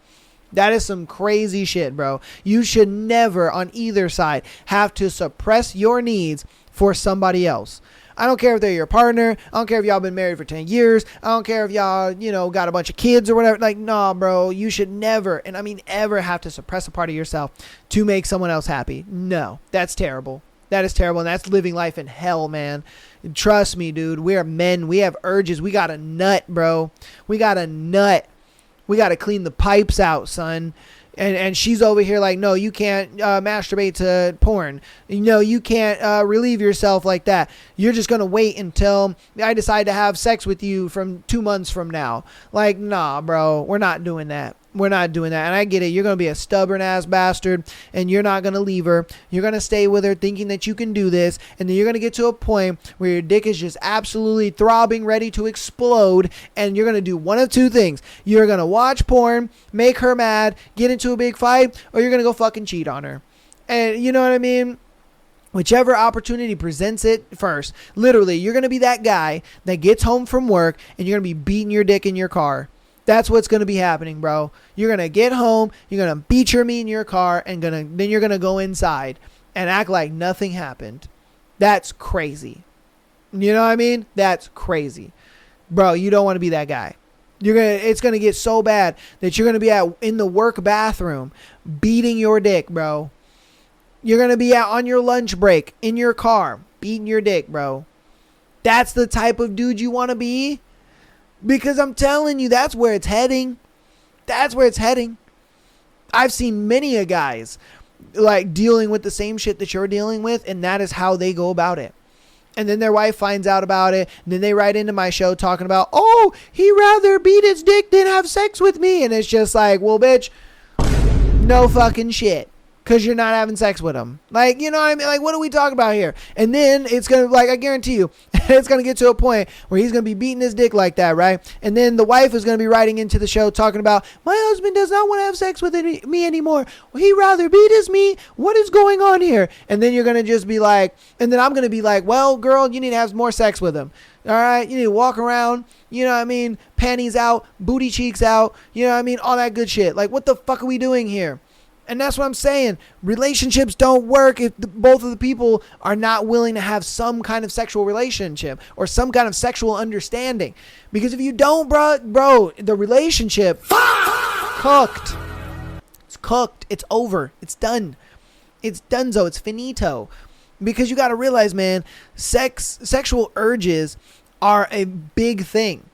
That is some crazy shit, bro. You should never, on either side, have to suppress your needs for somebody else. I don't care if they're your partner. I don't care if y'all been married for 10 years. I don't care if y'all, got a bunch of kids or whatever. Like, nah, bro, you should never, and I mean ever, have to suppress a part of yourself to make someone else happy. No, that's terrible. That is terrible, and that's living life in hell, man. Trust me, dude. We are men. We have urges. We got a nut, bro. We got a nut. We got to clean the pipes out, son. And she's over here like, no, you can't masturbate to porn. No, you can't relieve yourself like that. You're just going to wait until I decide to have sex with you from 2 months from now. Like, nah, bro, we're not doing that. We're not doing that. And I get it. You're going to be a stubborn ass bastard and you're not going to leave her. You're going to stay with her thinking that you can do this. And then you're going to get to a point where your dick is just absolutely throbbing, ready to explode. And you're going to do one of two things. You're going to watch porn, make her mad, get into a big fight, or you're going to go fucking cheat on her. And you know what I mean? Whichever opportunity presents it first. Literally, you're going to be that guy that gets home from work and you're going to be beating your dick in your car. That's what's going to be happening, bro. You're going to get home, you're going to beat your meat in your car, and then you're going to go inside and act like nothing happened. That's crazy. You know what I mean? That's crazy. Bro, you don't want to be that guy. It's going to get so bad that you're going to be in the work bathroom beating your dick, bro. You're going to be out on your lunch break in your car beating your dick, bro. That's the type of dude you want to be? Because I'm telling you, that's where it's heading. That's where it's heading. I've seen many a guys like dealing with the same shit that you're dealing with, and that is how they go about it. And then their wife finds out about it, and then they write into my show talking about, oh, he rather beat his dick than have sex with me. And it's just like, well, bitch, no fucking shit. Because you're not having sex with him. Like, you know what I mean? Like, what are we talking about here? And then it's going to, like, I guarantee you, it's going to get to a point where he's going to be beating his dick like that, right? And then the wife is going to be writing into the show talking about, my husband does not want to have sex with me anymore. He rather beat his me. What is going on here? And then you're going to just be like, and then I'm going to be like, well, girl, you need to have more sex with him. All right? You need to walk around, you know what I mean? Panties out, booty cheeks out, you know what I mean? All that good shit. Like, what the fuck are we doing here? And that's what I'm saying. Relationships don't work if both of the people are not willing to have some kind of sexual relationship or some kind of sexual understanding. Because if you don't, bro, the relationship cooked. It's cooked. It's over. It's done. It's donezo. It's finito. Because you got to realize, man, sexual urges are a big thing.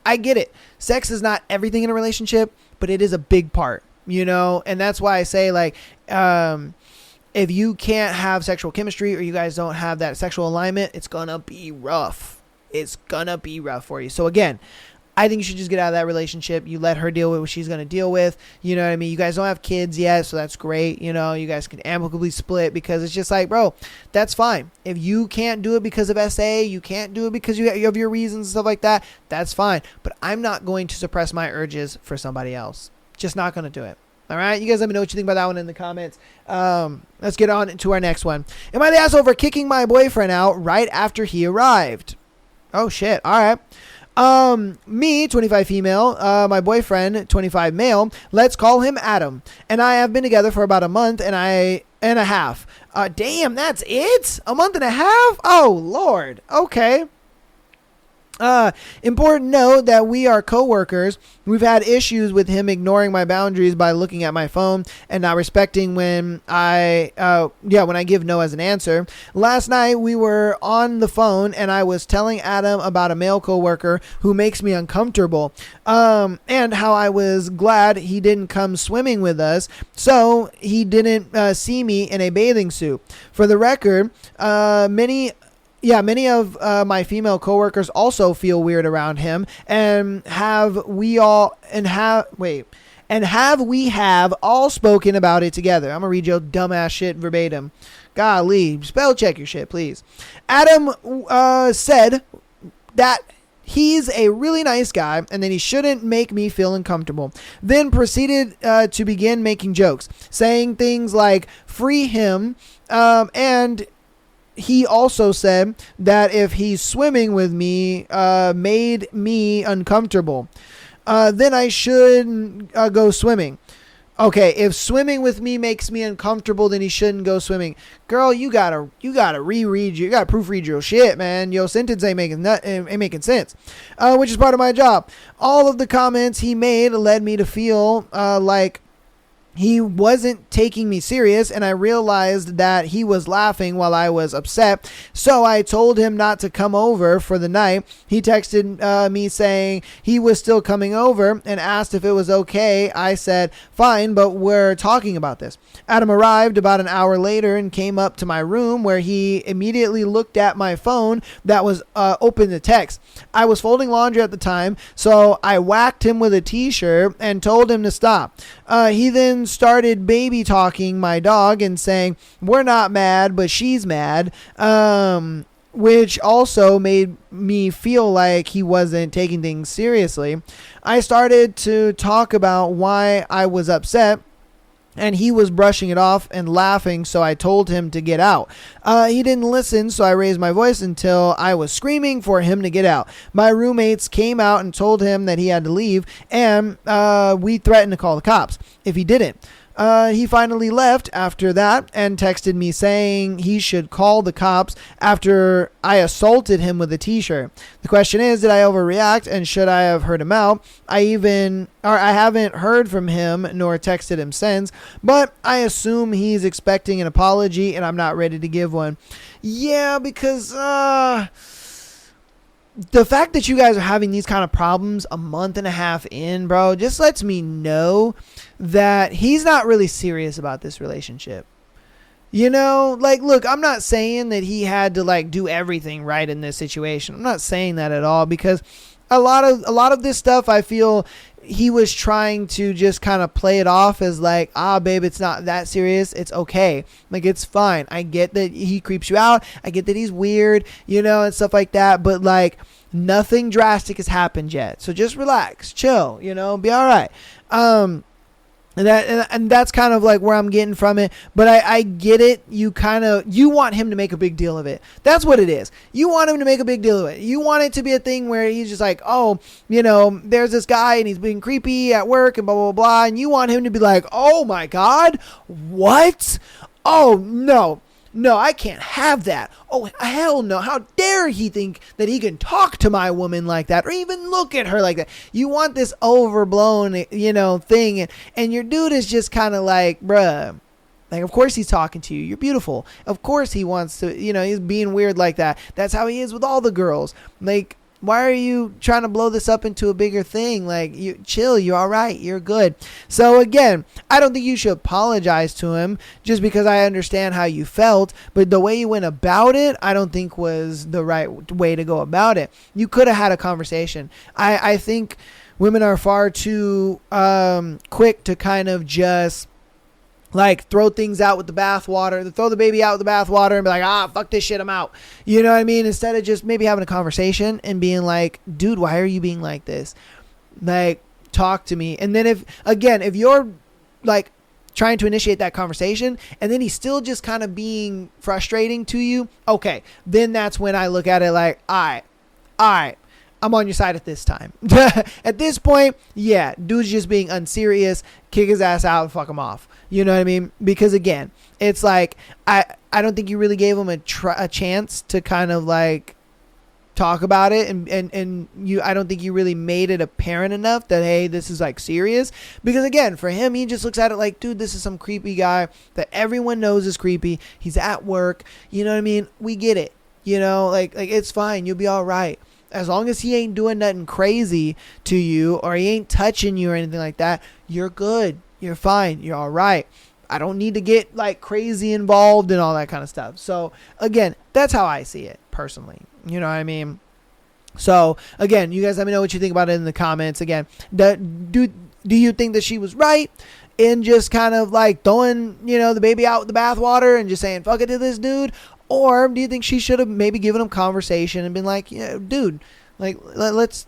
I get it. Sex is not everything in a relationship, but it is a big part. You know, and that's why I say, like, if you can't have sexual chemistry or you guys don't have that sexual alignment, it's going to be rough. It's going to be rough for you. So, again, I think you should just get out of that relationship. You let her deal with what she's going to deal with. You know what I mean? You guys don't have kids yet, so that's great. You know, you guys can amicably split because it's just like, bro, that's fine. If you can't do it because of SA, you can't do it because you have your reasons and stuff like that, that's fine. But I'm not going to suppress my urges for somebody else. Just not going to do it. All right. You guys let me know what you think about that one in the comments. Let's get on to our next one. Am I the asshole for kicking my boyfriend out right after he arrived? Oh, shit. All right. Me, 25 female, my boyfriend, 25 male. Let's call him Adam. And I have been together for about a month and a half. Damn, that's it? A month and a half? Oh, Lord. Okay. Important note that we are coworkers. We've had issues with him ignoring my boundaries by looking at my phone and not respecting when when I give no as an answer. Last night we were on the phone and I was telling Adam about a male coworker who makes me uncomfortable, and how I was glad he didn't come swimming with us, so he didn't see me in a bathing suit. For the record, many of my female coworkers also feel weird around him, and have we all spoken about it together. I'm gonna read your dumbass shit verbatim. Golly, spell check your shit, please. Adam said that he's a really nice guy and that he shouldn't make me feel uncomfortable. Then proceeded to begin making jokes, saying things like "free him," and he also said that if he's swimming with me, made me uncomfortable, then I shouldn't go swimming. Okay, if swimming with me makes me uncomfortable, then he shouldn't go swimming. Girl, you gotta proofread your shit, man. Your sentence ain't making sense, which is part of my job. All of the comments he made led me to feel like he wasn't taking me serious, and I realized that he was laughing while I was upset. So I told him not to come over for the night. He texted me saying he was still coming over and asked if it was okay. I said, fine, but we're talking about this. Adam arrived about an hour later and came up to my room, where he immediately looked at my phone that was open to text. I was folding laundry at the time, so I whacked him with a t-shirt and told him to stop. He then started baby talking my dog and saying, we're not mad, but she's mad, which also made me feel like he wasn't taking things seriously. I started to talk about why I was upset, and he was brushing it off and laughing, so I told him to get out. He didn't listen, so I raised my voice until I was screaming for him to get out. My roommates came out and told him that he had to leave, and we threatened to call the cops if he didn't. He finally left after that and texted me saying he should call the cops after I assaulted him with a t-shirt. The question is, did I overreact, and should I have heard him out? I haven't heard from him nor texted him since, but I assume he's expecting an apology and I'm not ready to give one. Yeah, because the fact that you guys are having these kind of problems a month and a half in, bro, just lets me know that he's not really serious about this relationship. You know, like, look, I'm not saying that he had to like do everything right in this situation. I'm not saying that at all, because a lot of this stuff, I feel he was trying to just kind of play it off as like, babe, it's not that serious. It's okay. Like, it's fine. I get that he creeps you out. I get that he's weird, you know, and stuff like that. But like, nothing drastic has happened yet. So just relax, chill, you know, be all right. And that's kind of like where I'm getting from it. But I get it. You want him to make a big deal of it. That's what it is. You want him to make a big deal of it. You want it to be a thing where he's just like, oh, you know, there's this guy and he's being creepy at work and blah, blah, blah. And you want him to be like, oh my God, what? Oh no, I can't have that. Oh, hell no. How dare he think that he can talk to my woman like that or even look at her like that? You want this overblown, you know, thing. And your dude is just kind of like, bruh, like, of course he's talking to you. You're beautiful. Of course he wants to, you know, he's being weird like that. That's how he is with all the girls. Like, why are you trying to blow this up into a bigger thing? Like, you chill, you're all right, you're good. So again, I don't think you should apologize to him just because I understand how you felt, but the way you went about it, I don't think was the right way to go about it. You could have had a conversation. I think women are far too quick to kind of just like throw things out with the bathwater, throw the baby out with the bathwater and be like, fuck this shit, I'm out. You know what I mean? Instead of just maybe having a conversation and being like, dude, why are you being like this? Like, talk to me. And then if you're like trying to initiate that conversation and then he's still just kind of being frustrating to you, okay, then that's when I look at it like, all right, I'm on your side at this time. At this point, yeah, dude's just being unserious, kick his ass out and fuck him off. You know what I mean? Because again, it's like, I don't think you really gave him a chance to kind of like talk about it, and you, I don't think you really made it apparent enough that, hey, this is like serious. Because again, for him, he just looks at it like, dude, this is some creepy guy that everyone knows is creepy. He's at work. You know what I mean? We get it. You know, like it's fine. You'll be all right. As long as he ain't doing nothing crazy to you, or he ain't touching you or anything like that, you're good. You're fine. You're all right. I don't need to get like crazy involved and all that kind of stuff. So again, that's how I see it personally. You know what I mean? So again, you guys let me know what you think about it in the comments. Again, do you think that she was right in just kind of like throwing, you know, the baby out with the bathwater and just saying fuck it to this dude? Or do you think she should have maybe given him conversation and been like, yeah, dude, like let's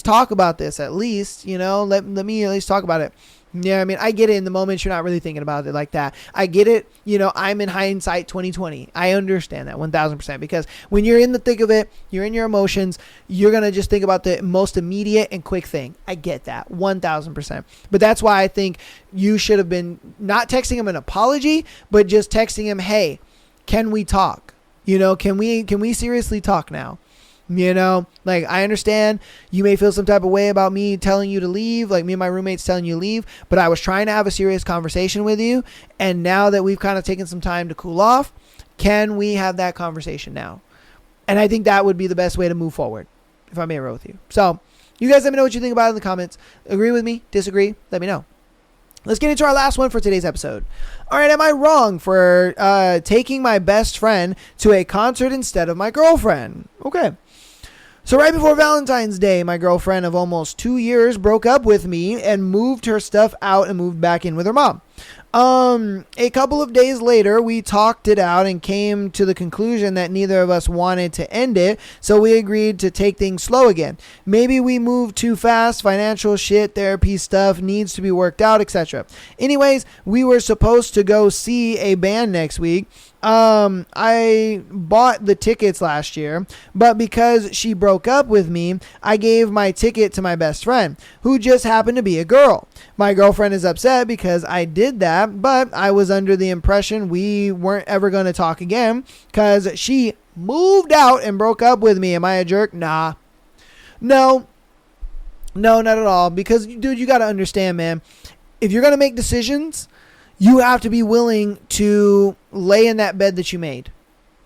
talk about this at least, you know, let me at least talk about it. Yeah, I mean, I get it in the moment. You're not really thinking about it like that. I get it. You know, I'm in hindsight 2020. I understand that 1000%, because when you're in the thick of it, you're in your emotions, you're going to just think about the most immediate and quick thing. I get that 1000%. But that's why I think you should have been not texting him an apology, but just texting him, hey, can we talk? You know, can we seriously talk now? You know, like, I understand you may feel some type of way about me telling you to leave, like me and my roommates telling you to leave, but I was trying to have a serious conversation with you. And now that we've kind of taken some time to cool off, can we have that conversation now? And I think that would be the best way to move forward, if I'm being real with you. So you guys let me know what you think about it in the comments. Agree with me? Disagree? Let me know. Let's get into our last one for today's episode. All right, am I wrong for taking my best friend to a concert instead of my girlfriend? Okay. So right before Valentine's Day, my girlfriend of almost 2 years broke up with me and moved her stuff out and moved back in with her mom. A couple of days later, we talked it out and came to the conclusion that neither of us wanted to end it, so we agreed to take things slow again. Maybe we moved too fast, financial shit, therapy stuff needs to be worked out, etc. Anyways, we were supposed to go see a band next week. I bought the tickets last year, but because she broke up with me, I gave my ticket to my best friend, who just happened to be a girl. My girlfriend is upset because I did that, but I was under the impression we weren't ever going to talk again because she moved out and broke up with me. Am I a jerk? Nah. No, not at all. Because, dude, you got to understand, man, if you're going to make decisions, you have to be willing to lay in that bed that you made.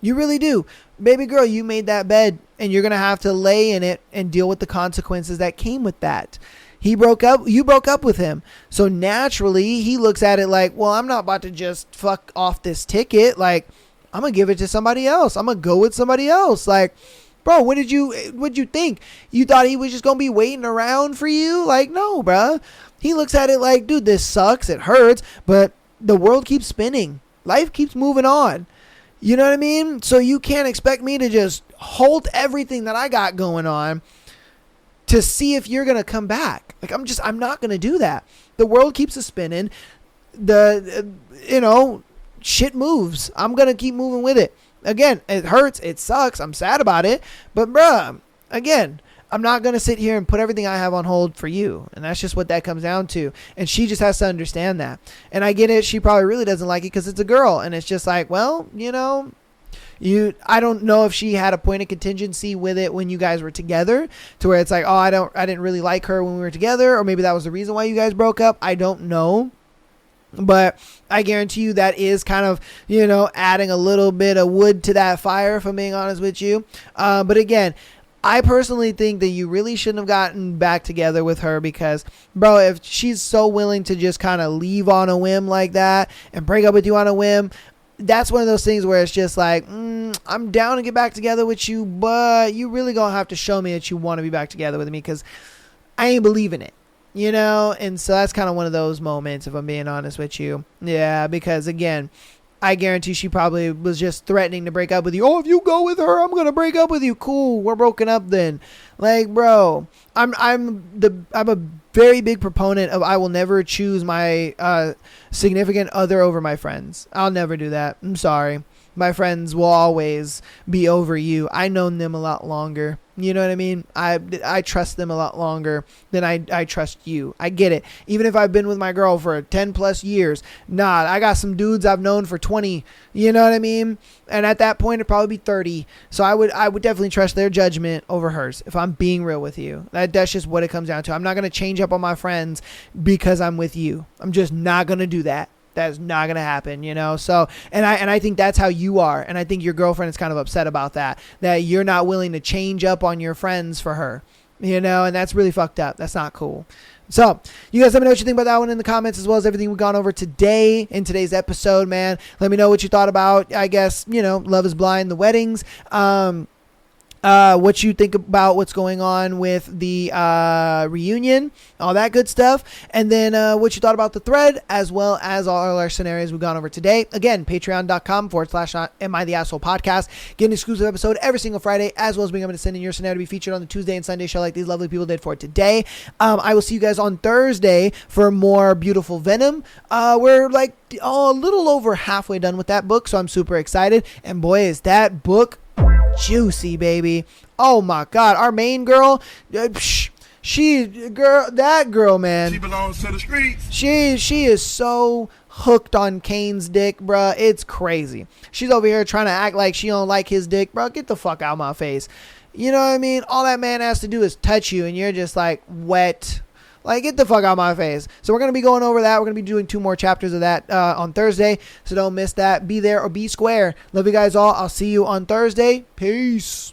You really do. Baby girl, you made that bed, and you're going to have to lay in it and deal with the consequences that came with that. He broke up. You broke up with him. So naturally, he looks at it like, well, I'm not about to just fuck off this ticket. Like, I'm going to give it to somebody else. I'm going to go with somebody else. Like, bro, what'd you think? You thought he was just going to be waiting around for you? Like, no, bro. He looks at it like, dude, this sucks. It hurts. But the world keeps spinning. Life keeps moving on. You know what I mean? So you can't expect me to just halt everything that I got going on to see if you're going to come back. Like, I'm not going to do that. The world keeps a spinning. Shit moves. I'm going to keep moving with it. Again, it hurts. It sucks. I'm sad about it. But bruh, again, I'm not going to sit here and put everything I have on hold for you. And that's just what that comes down to. And she just has to understand that. And I get it. She probably really doesn't like it because it's a girl. And it's just like, well, I don't know if she had a point of contingency with it when you guys were together to where it's like, oh, I didn't really like her when we were together. Or maybe that was the reason why you guys broke up. I don't know. But I guarantee you that is kind of, adding a little bit of wood to that fire, if I'm being honest with you. But again, I personally think that you really shouldn't have gotten back together with her because, bro, if she's so willing to just kind of leave on a whim like that and break up with you on a whim, that's one of those things where it's just like, I'm down to get back together with you, but you really gonna have to show me that you want to be back together with me because I ain't believing it, And so that's kind of one of those moments, if I'm being honest with you. Yeah, because again, I guarantee she probably was just threatening to break up with you. Oh, if you go with her, I'm gonna break up with you. Cool, we're broken up then. Like, bro, I'm a very big proponent of I will never choose my significant other over my friends. I'll never do that. I'm sorry. my friends will always be over you. I known them a lot longer. You know what I mean? I trust them a lot longer than I trust you. I get it. Even if I've been with my girl for 10 plus years, I got some dudes I've known for 20, you know what I mean? And at that point, it'd probably be 30. So I would definitely trust their judgment over hers, if I'm being real with you. That's just what it comes down to. I'm not going to change up on my friends because I'm with you. I'm just not going to do that. That's not going to happen, you know? So, and I think that's how you are. And I think your girlfriend is kind of upset about that you're not willing to change up on your friends for her, you know? And that's really fucked up. That's not cool. So you guys let me know what you think about that one in the comments, as well as everything we've gone over today in today's episode, man. Let me know what you thought about, I guess, Love is Blind, the weddings. What you think about what's going on with the reunion, all that good stuff, and then what you thought about the thread, as well as all our scenarios we've gone over today. Again, patreon.com/Am I the Asshole podcast. Get an exclusive episode every single Friday, as well as being able to send in your scenario to be featured on the Tuesday and Sunday show like these lovely people did for today. I will see you guys on Thursday for more Beautiful Venom. We're like a little over halfway done with that book, so I'm super excited. And boy, is that book juicy, baby. Oh my god, our main girl, that girl, man, She belongs to the streets. she is so hooked on Kane's dick, bruh. It's crazy. She's over here trying to act like she don't like his dick, bruh. Get the fuck out of my face. You know what I mean? All that man has to do is touch you and you're just like wet. Like, get the fuck out of my face. So we're going to be going over that. We're going to be doing 2 more chapters of that on Thursday. So don't miss that. Be there or be square. Love you guys all. I'll see you on Thursday. Peace.